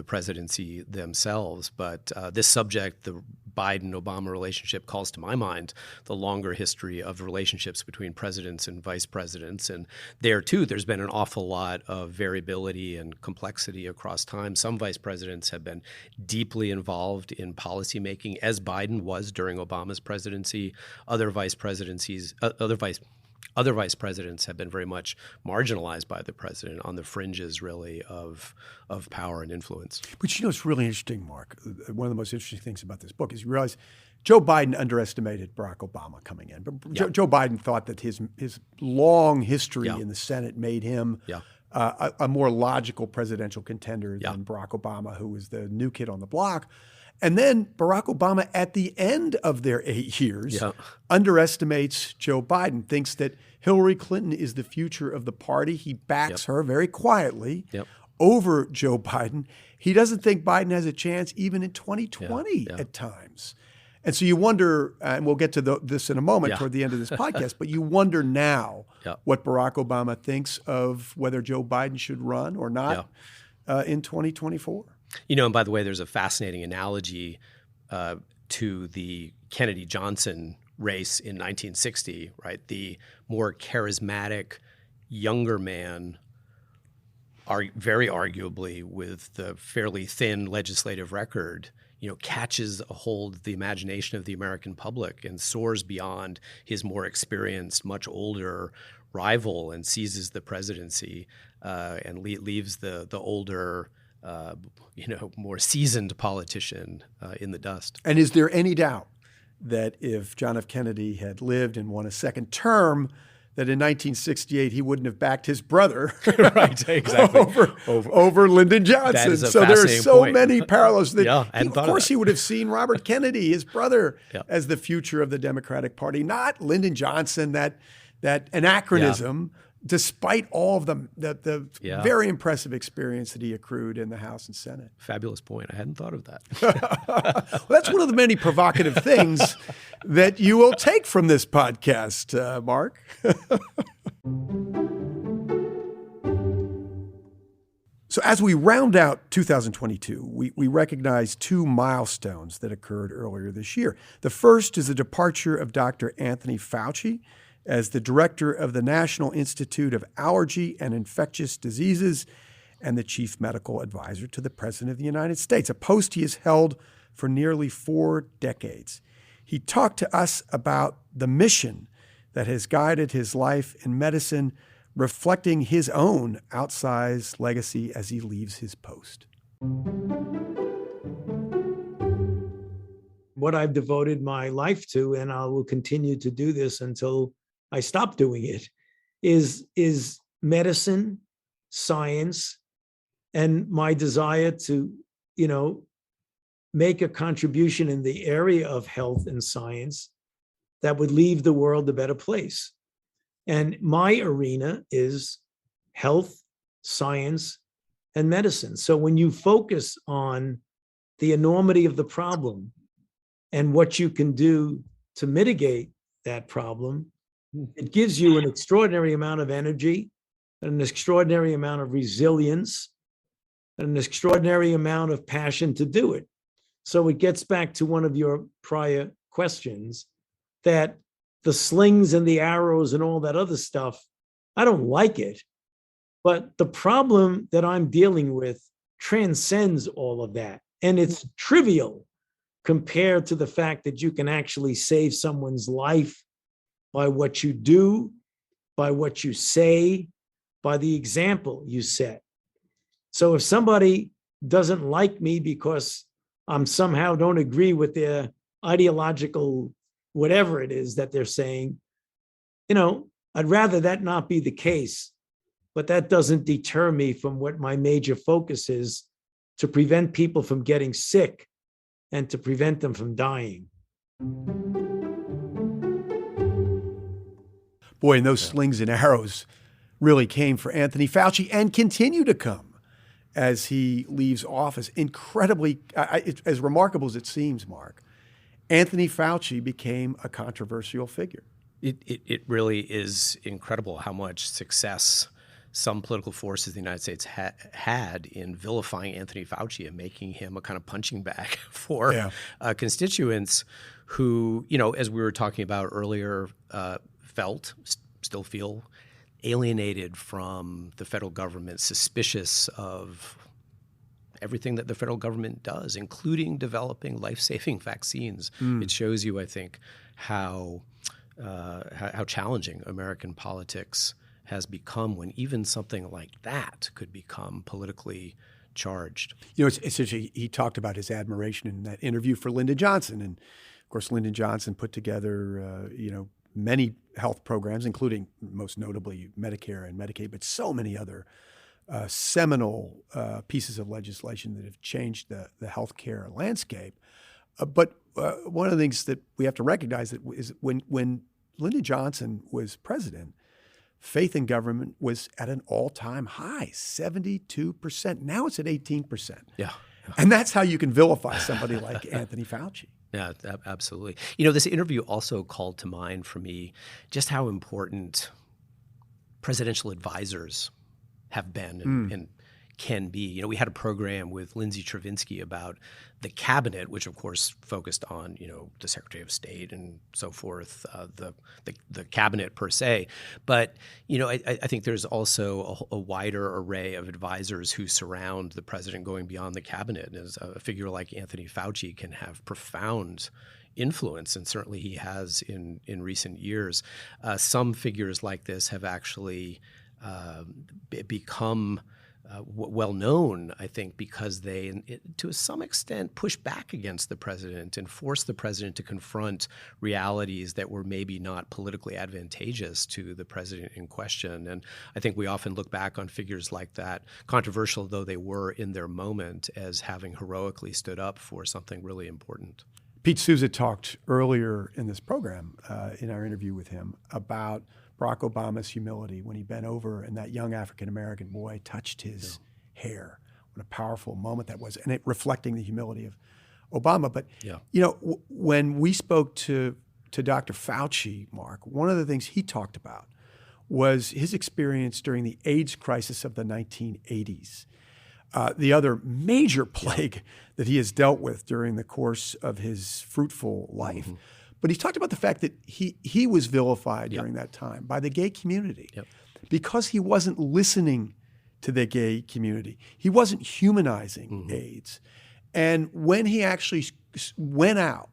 presidency themselves. But this subject, the Biden-Obama relationship, calls to my mind the longer history of relationships between presidents and vice presidents. And there, too, there's been an awful lot of variability and complexity across time. Some vice presidents have been deeply involved in policymaking, as Biden was during Obama's presidency. Other vice presidents have been very much marginalized by the president on the fringes, really, of power and influence. But it's really interesting, Mark. One of the most interesting things about this book is you realize Joe Biden underestimated Barack Obama coming in. But Joe Biden thought that his long history in the Senate made him a more logical presidential contender than Barack Obama, who was the new kid on the block. And then Barack Obama, at the end of their 8 years, underestimates Joe Biden, thinks that Hillary Clinton is the future of the party. He backs her very quietly, over Joe Biden. He doesn't think Biden has a chance even in 2020 at times. And so you wonder, and we'll get to this in a moment toward the end of this podcast, but you wonder now what Barack Obama thinks of whether Joe Biden should run or not in 2024. And by the way, there's a fascinating analogy to the Kennedy-Johnson race in 1960, right? The more charismatic, younger man, very arguably with the fairly thin legislative record, catches a hold of the imagination of the American public and soars beyond his more experienced, much older rival and seizes the presidency and leaves the older, more seasoned politician in the dust. And is there any doubt that if John F. Kennedy had lived and won a second term, that in 1968 he wouldn't have backed his brother over Lyndon Johnson? So there are so many parallels. Of course, he would have seen Robert Kennedy, his brother, as the future of the Democratic Party, not Lyndon Johnson, that anachronism, despite all of the very impressive experience that he accrued in the House and Senate. Fabulous point. I hadn't thought of that. Well, that's one of the many provocative things that you will take from this podcast, Mark. So as we round out 2022, we recognize two milestones that occurred earlier this year. The first is the departure of Dr. Anthony Fauci as the director of the National Institute of Allergy and Infectious Diseases and the chief medical advisor to the President of the United States, a post he has held for nearly 4 decades. He talked to us about the mission that has guided his life in medicine, reflecting his own outsized legacy as he leaves his post. What I've devoted my life to, and I will continue to do this until I stop doing it, is medicine, science, and my desire to, make a contribution in the area of health and science that would leave the world a better place. And my arena is health, science, and medicine. So when you focus on the enormity of the problem and what you can do to mitigate that problem, it gives you an extraordinary amount of energy, an extraordinary amount of resilience, and an extraordinary amount of passion to do it. So it gets back to one of your prior questions, that the slings and the arrows and all that other stuff, I don't like it. But the problem that I'm dealing with transcends all of that. And it's trivial compared to the fact that you can actually save someone's life by what you do, by what you say, by the example you set. So if somebody doesn't like me because I'm somehow don't agree with their ideological whatever it is that they're saying, I'd rather that not be the case, but that doesn't deter me from what my major focus is, to prevent people from getting sick and to prevent them from dying. Boy, and those slings and arrows really came for Anthony Fauci and continue to come as he leaves office. Incredibly, as remarkable as it seems, Mark, Anthony Fauci became a controversial figure. It really is incredible how much success some political forces in the United States had in vilifying Anthony Fauci and making him a kind of punching bag for constituents who, as we were talking about earlier, still feel alienated from the federal government, suspicious of everything that the federal government does, including developing life-saving vaccines. It shows you, I think, how challenging American politics has become when even something like that could become politically charged. He talked about his admiration in that interview for Lyndon Johnson. And of course, Lyndon Johnson put together, many health programs, including most notably Medicare and Medicaid, but so many other seminal pieces of legislation that have changed the healthcare landscape. But one of the things that we have to recognize is when Lyndon Johnson was president, faith in government was at an all-time high, 72%. Now it's at 18%. Yeah. And that's how you can vilify somebody like Anthony Fauci. Yeah, absolutely. This interview also called to mind for me just how important presidential advisors have been and can be. We had a program with Lindsay Travinsky about the cabinet, which of course focused on, the Secretary of State and so forth, the cabinet per se. But, I think there's also a wider array of advisors who surround the president going beyond the cabinet. As a figure like Anthony Fauci can have profound influence, and certainly he has in recent years. Some figures like this have actually become well known, I think, because they, to some extent, push back against the president and force the president to confront realities that were maybe not politically advantageous to the president in question. And I think we often look back on figures like that, controversial though they were in their moment, as having heroically stood up for something really important. Pete Souza talked earlier in this program, in our interview with him, about Barack Obama's humility when he bent over and that young African-American boy touched his hair. What a powerful moment that was, and it reflecting the humility of Obama. But, when we spoke to Dr. Fauci, Mark, one of the things he talked about was his experience during the AIDS crisis of the 1980s. The other major plague that he has dealt with during the course of his fruitful life. Mm-hmm. But he talked about the fact that he was vilified during that time by the gay community because he wasn't listening to the gay community. He wasn't humanizing AIDS. And when he actually went out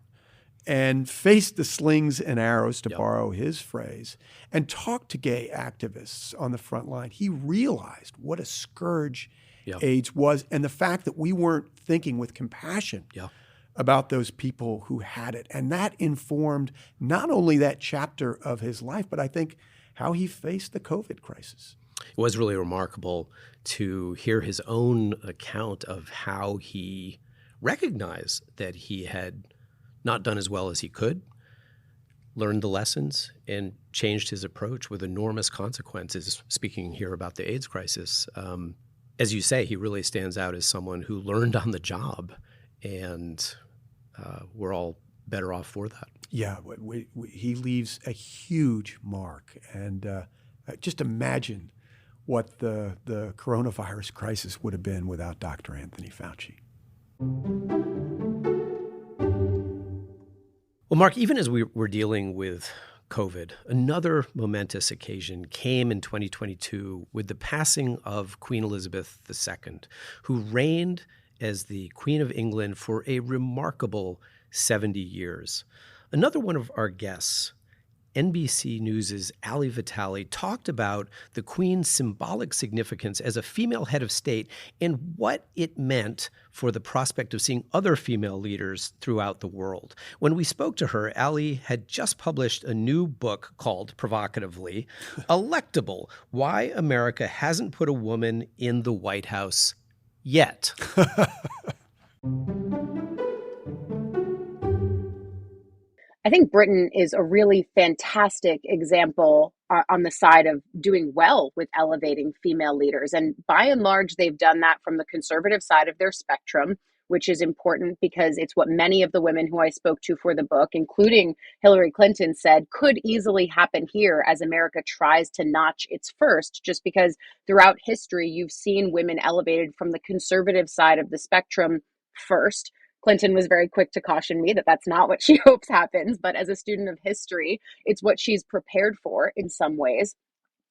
and faced the slings and arrows, to borrow his phrase, and talked to gay activists on the front line, he realized what a scourge AIDS was, and the fact that we weren't thinking with compassion about those people who had it. And that informed not only that chapter of his life, but I think how he faced the COVID crisis. It was really remarkable to hear his own account of how he recognized that he had not done as well as he could, learned the lessons, and changed his approach with enormous consequences, speaking here about the AIDS crisis. As you say, he really stands out as someone who learned on the job, and we're all better off for that. Yeah, he leaves a huge mark. And just imagine what the coronavirus crisis would have been without Dr. Anthony Fauci. Well, Mark, even as we were dealing with COVID, another momentous occasion came in 2022 with the passing of Queen Elizabeth II, who reigned as the Queen of England for a remarkable 70 years. Another one of our guests, NBC News' Ali Vitali, talked about the Queen's symbolic significance as a female head of state and what it meant for the prospect of seeing other female leaders throughout the world. When we spoke to her, Ali had just published a new book called, provocatively, Electable: Why America Hasn't Put a Woman in the White House Yet. I think Britain is a really fantastic example on the side of doing well with elevating female leaders. And by and large, they've done that from the conservative side of their spectrum, which is important because it's what many of the women who I spoke to for the book, including Hillary Clinton, said could easily happen here as America tries to notch its first, just because throughout history, you've seen women elevated from the conservative side of the spectrum first. Clinton was very quick to caution me that that's not what she hopes happens. But as a student of history, it's what she's prepared for in some ways.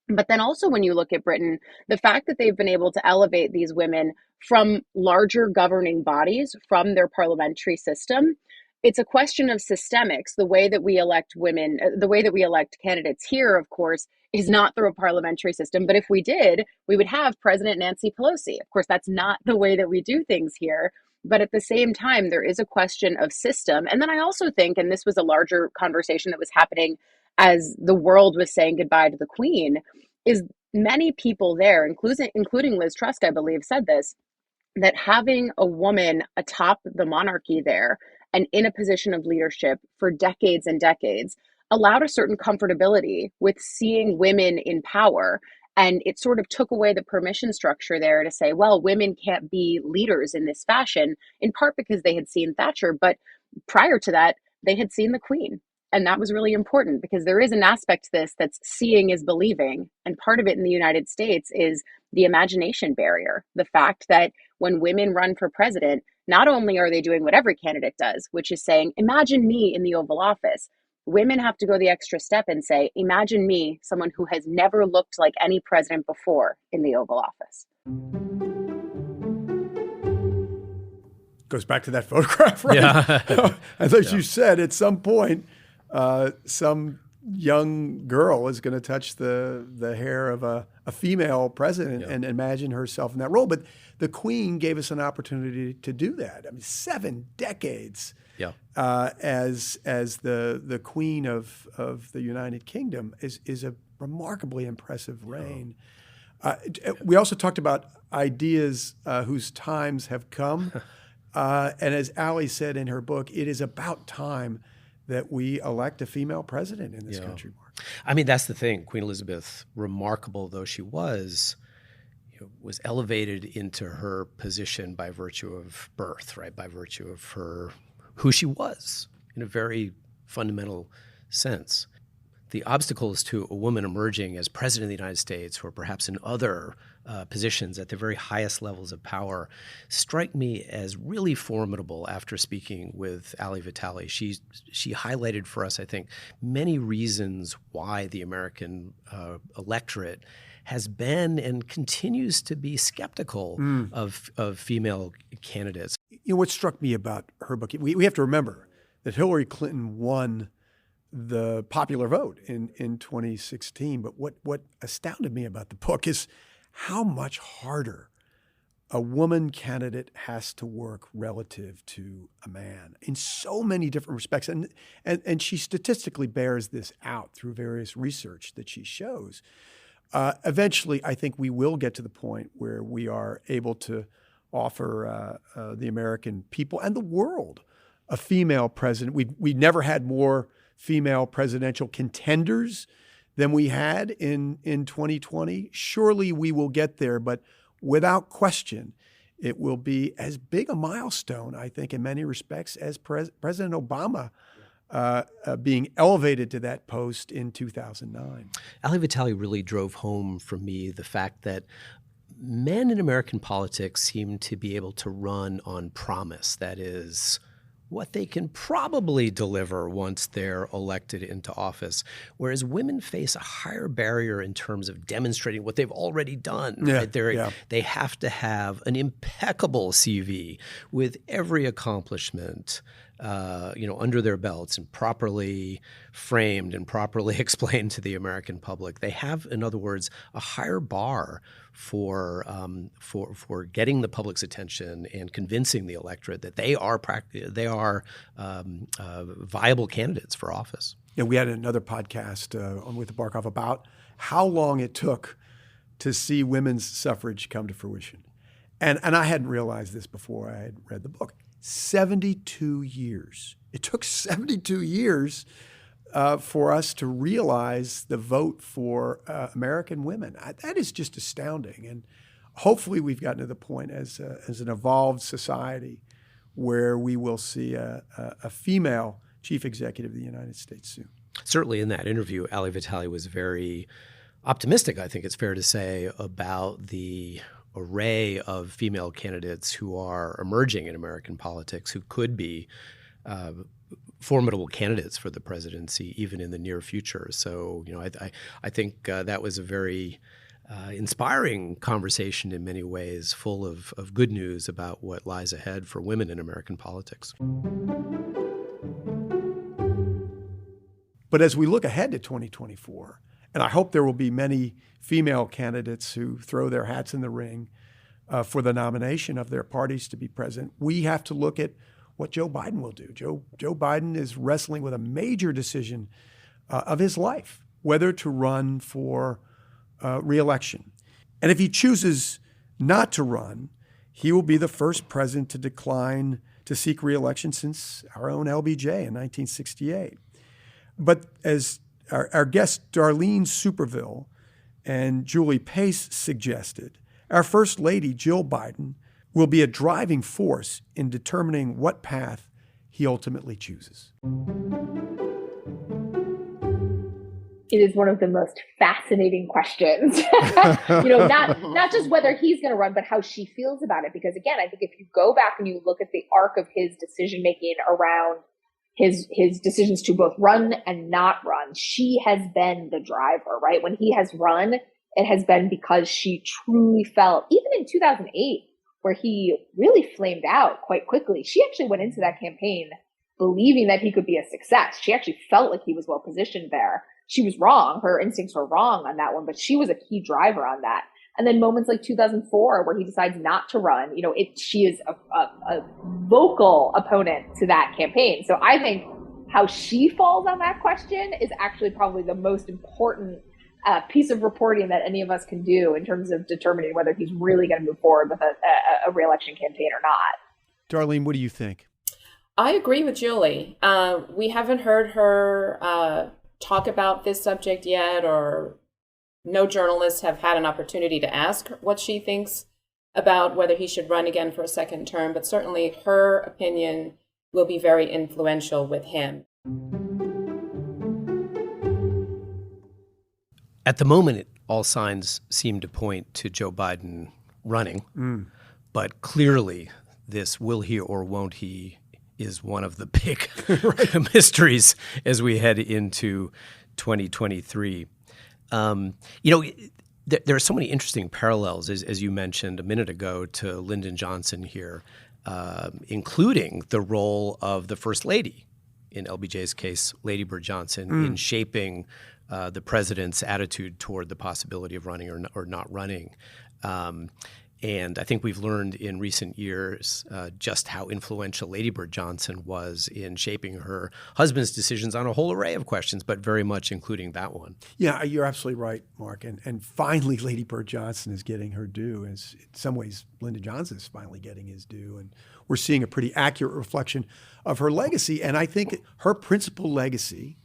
But then also when you look at Britain, the fact that they've been able to elevate these women from larger governing bodies, from their parliamentary system, it's a question of systemics. The way that we elect women, the way that we elect candidates here, of course, is not through a parliamentary system. But if we did, we would have President Nancy Pelosi. Of course, that's not the way that we do things here. But at the same time, there is a question of system. And then I also think, and this was a larger conversation that was happening as the world was saying goodbye to the Queen, is many people there, including Liz Truss, I believe, said this, that having a woman atop the monarchy there and in a position of leadership for decades and decades allowed a certain comfortability with seeing women in power. And it sort of took away the permission structure there to say, well, women can't be leaders in this fashion, in part because they had seen Thatcher. But prior to that, they had seen the Queen. And that was really important because there is an aspect to this that's seeing is believing. And part of it in the United States is the imagination barrier. The fact that when women run for president, not only are they doing what every candidate does, which is saying, imagine me in the Oval Office. Women have to go the extra step and say, imagine me, someone who has never looked like any president before in the Oval Office. Goes back to that photograph, right? Yeah. As you said, at some point, some young girl is going to touch the hair of a female president and imagine herself in that role. But the Queen gave us an opportunity to do that. I mean, 7 decades as the Queen of the United Kingdom is a remarkably impressive reign. We also talked about ideas whose times have come. And as Ali said in her book, it is about time that we elect a female president in this country, Mark. I mean, that's the thing. Queen Elizabeth, remarkable though she was elevated into her position by virtue of birth, right? By virtue of who she was in a very fundamental sense. The obstacles to a woman emerging as president of the United States or perhaps in other positions at the very highest levels of power strike me as really formidable after speaking with Ali Vitali. She highlighted for us, I think, many reasons why the American electorate has been and continues to be skeptical of female candidates. You know, what struck me about her book, we have to remember that Hillary Clinton won the popular vote in 2016. But what astounded me about the book is how much harder a woman candidate has to work relative to a man in so many different respects. And she statistically bears this out through various research that she shows. Eventually, I think we will get to the point where we are able to offer the American people and the world a female president. We never had more female presidential contenders than we had in 2020. Surely we will get there, but without question, it will be as big a milestone, I think, in many respects, as President Obama being elevated to that post in 2009. Ali Vitali really drove home for me the fact that men in American politics seem to be able to run on promise. That is, what they can probably deliver once they're elected into office, whereas women face a higher barrier in terms of demonstrating what they've already done. Right? They have to have an impeccable CV with every accomplishment under their belts and properly framed and properly explained to the American public. They have, in other words, a higher bar for getting the public's attention and convincing the electorate that they are viable candidates for office. Yeah, we had another podcast with Barkov about how long it took to see women's suffrage come to fruition, and I hadn't realized this before I had read the book. 72 years. It took 72 years for us to realize the vote for American women. That is just astounding. And hopefully we've gotten to the point as an evolved society where we will see a female chief executive of the United States soon. Certainly in that interview, Ali Vitali was very optimistic, I think it's fair to say, about the array of female candidates who are emerging in American politics who could be formidable candidates for the presidency even in the near future. So, I think that was a very inspiring conversation in many ways, full of good news about what lies ahead for women in American politics. But as we look ahead to 2024, and I hope there will be many female candidates who throw their hats in the ring for the nomination of their parties to be president, we have to look at what Joe Biden will do. Joe Biden is wrestling with a major decision of his life, whether to run for reelection. And if he chooses not to run, he will be the first president to decline to seek reelection since our own LBJ in 1968. But as our guests Darlene Superville and Julie Pace suggested, our First Lady, Jill Biden, will be a driving force in determining what path he ultimately chooses. It is one of the most fascinating questions. Not just whether he's going to run, but how she feels about it. Because again, I think if you go back and you look at the arc of his decision making around his decisions to both run and not run, she has been the driver, right? When he has run, it has been because she truly felt, even in 2008, where he really flamed out quite quickly, she actually went into that campaign believing that he could be a success. She actually felt like he was well positioned there. She was wrong. Her instincts were wrong on that one, but she was a key driver on that. And then moments like 2004, where he decides not to run, she is a vocal opponent to that campaign. So I think how she falls on that question is actually probably the most important piece of reporting that any of us can do in terms of determining whether he's really going to move forward with a reelection campaign or not. Darlene, what do you think? I agree with Julie. We haven't heard her talk about this subject yet, or no journalists have had an opportunity to ask what she thinks about whether he should run again for a second term, but certainly her opinion will be very influential with him. At the moment, all signs seem to point to Joe Biden running, but clearly this will he or won't he is one of the big mysteries as we head into 2023. There are so many interesting parallels, as you mentioned a minute ago, to Lyndon Johnson here, including the role of the First Lady, in LBJ's case, Lady Bird Johnson, in shaping the president's attitude toward the possibility of running or not running. And I think we've learned in recent years just how influential Lady Bird Johnson was in shaping her husband's decisions on a whole array of questions, but very much including that one. Yeah, you're absolutely right, Mark. And finally, Lady Bird Johnson is getting her due. In some ways, Lyndon Johnson is finally getting his due. And we're seeing a pretty accurate reflection of her legacy. And I think her principal legacy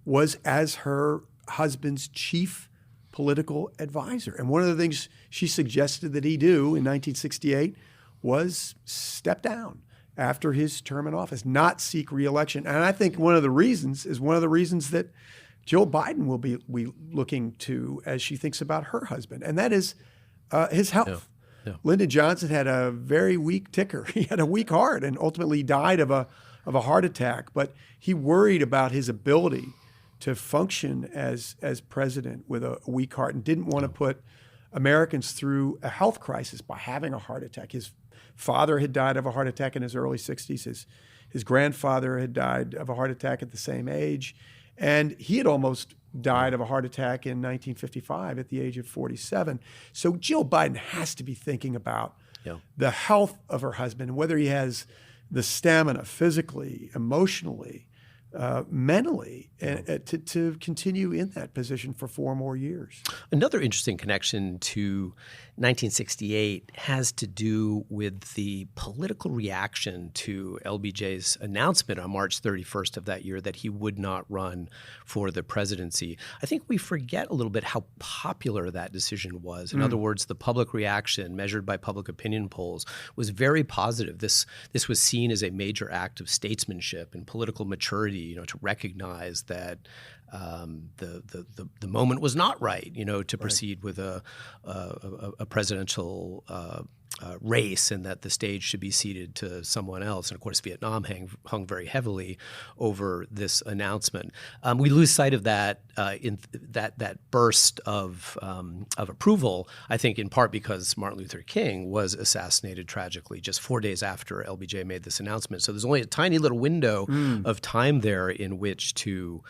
was as her husband's chief political advisor. And one of the things she suggested that he do in 1968 was step down after his term in office, not seek reelection. And I think one of the reasons that Jill Biden will be looking to as she thinks about her husband, and that is his health. Yeah. Lyndon Johnson had a very weak ticker. He had a weak heart and ultimately died of a heart attack. But he worried about his ability to function as president with a weak heart and didn't want to put Americans through a health crisis by having a heart attack. His father had died of a heart attack in his early 60s. His grandfather had died of a heart attack at the same age. And he had almost died of a heart attack in 1955 at the age of 47. So Jill Biden has to be thinking about the health of her husband and whether he has the stamina physically, emotionally, mentally, to continue in that position for 4 more years. Another interesting connection to 1968 has to do with the political reaction to LBJ's announcement on March 31st of that year that he would not run for the presidency. I think we forget a little bit how popular that decision was. In other words, the public reaction measured by public opinion polls was very positive. This was seen as a major act of statesmanship and political maturity, to recognize that the moment was not right, to proceed with a presidential race, and that the stage should be ceded to someone else. And of course, Vietnam hung very heavily over this announcement. We lose sight of that in that burst of approval, I think in part because Martin Luther King was assassinated tragically just 4 days after LBJ made this announcement. So there's only a tiny little window of time there in which to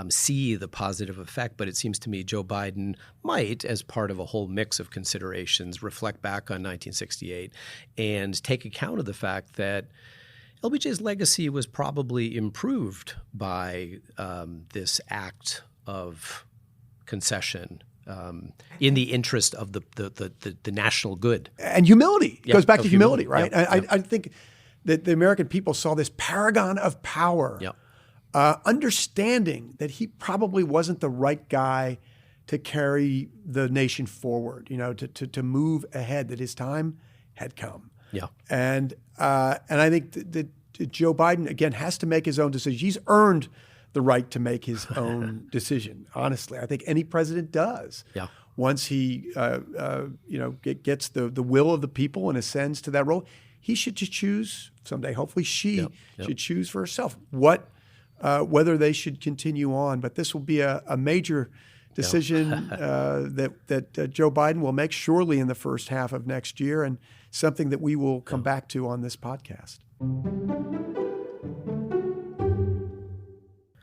see the positive effect. But it seems to me Joe Biden might, as part of a whole mix of considerations, reflect back on 1968 and take account of the fact that LBJ's legacy was probably improved by this act of concession in the interest of the national good. And humility. It goes back to humility, right? Yeah. I think that the American people saw this paragon of power understanding that he probably wasn't the right guy to carry the nation forward, to move ahead, that his time had come. Yeah. And I think that Joe Biden, again, has to make his own decision. He's earned the right to make his own decision, honestly. I think any president does. Yeah. Once he, gets the will of the people and ascends to that role, he should choose someday. Hopefully she should choose for herself whether they should continue on. But this will be a major decision that Joe Biden will make surely in the first half of next year, and something that we will come back to on this podcast.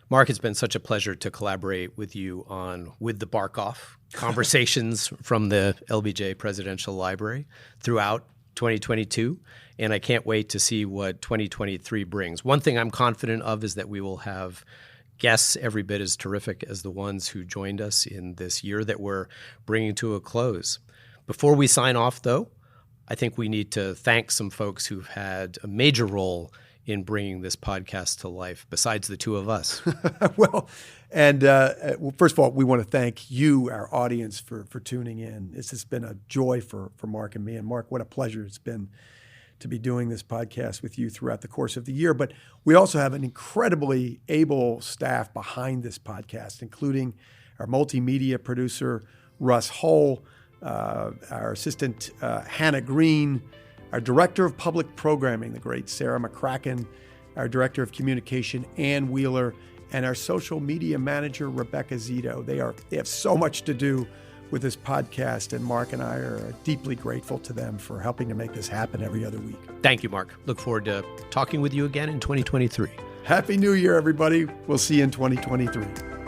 Mark, it's been such a pleasure to collaborate with you on With the Bark Off, conversations from the LBJ Presidential Library throughout 2022. And I can't wait to see what 2023 brings. One thing I'm confident of is that we will have guests every bit as terrific as the ones who joined us in this year that we're bringing to a close. Before we sign off, though, I think we need to thank some folks who've had a major role in bringing this podcast to life, besides the two of us. First of all, we want to thank you, our audience, for tuning in. This has been a joy for Mark and me. And Mark, what a pleasure it's been to be doing this podcast with you throughout the course of the year. But we also have an incredibly able staff behind this podcast, including our multimedia producer, Russ Hull, our assistant, Hannah Green, our director of public programming, the great Sarah McCracken, our director of communication, Ann Wheeler, and our social media manager, Rebecca Zito. They have so much to do with this podcast, and Mark and I are deeply grateful to them for helping to make this happen every other week. Thank you, Mark. Look forward to talking with you again in 2023. Happy New Year, everybody. We'll see you in 2023.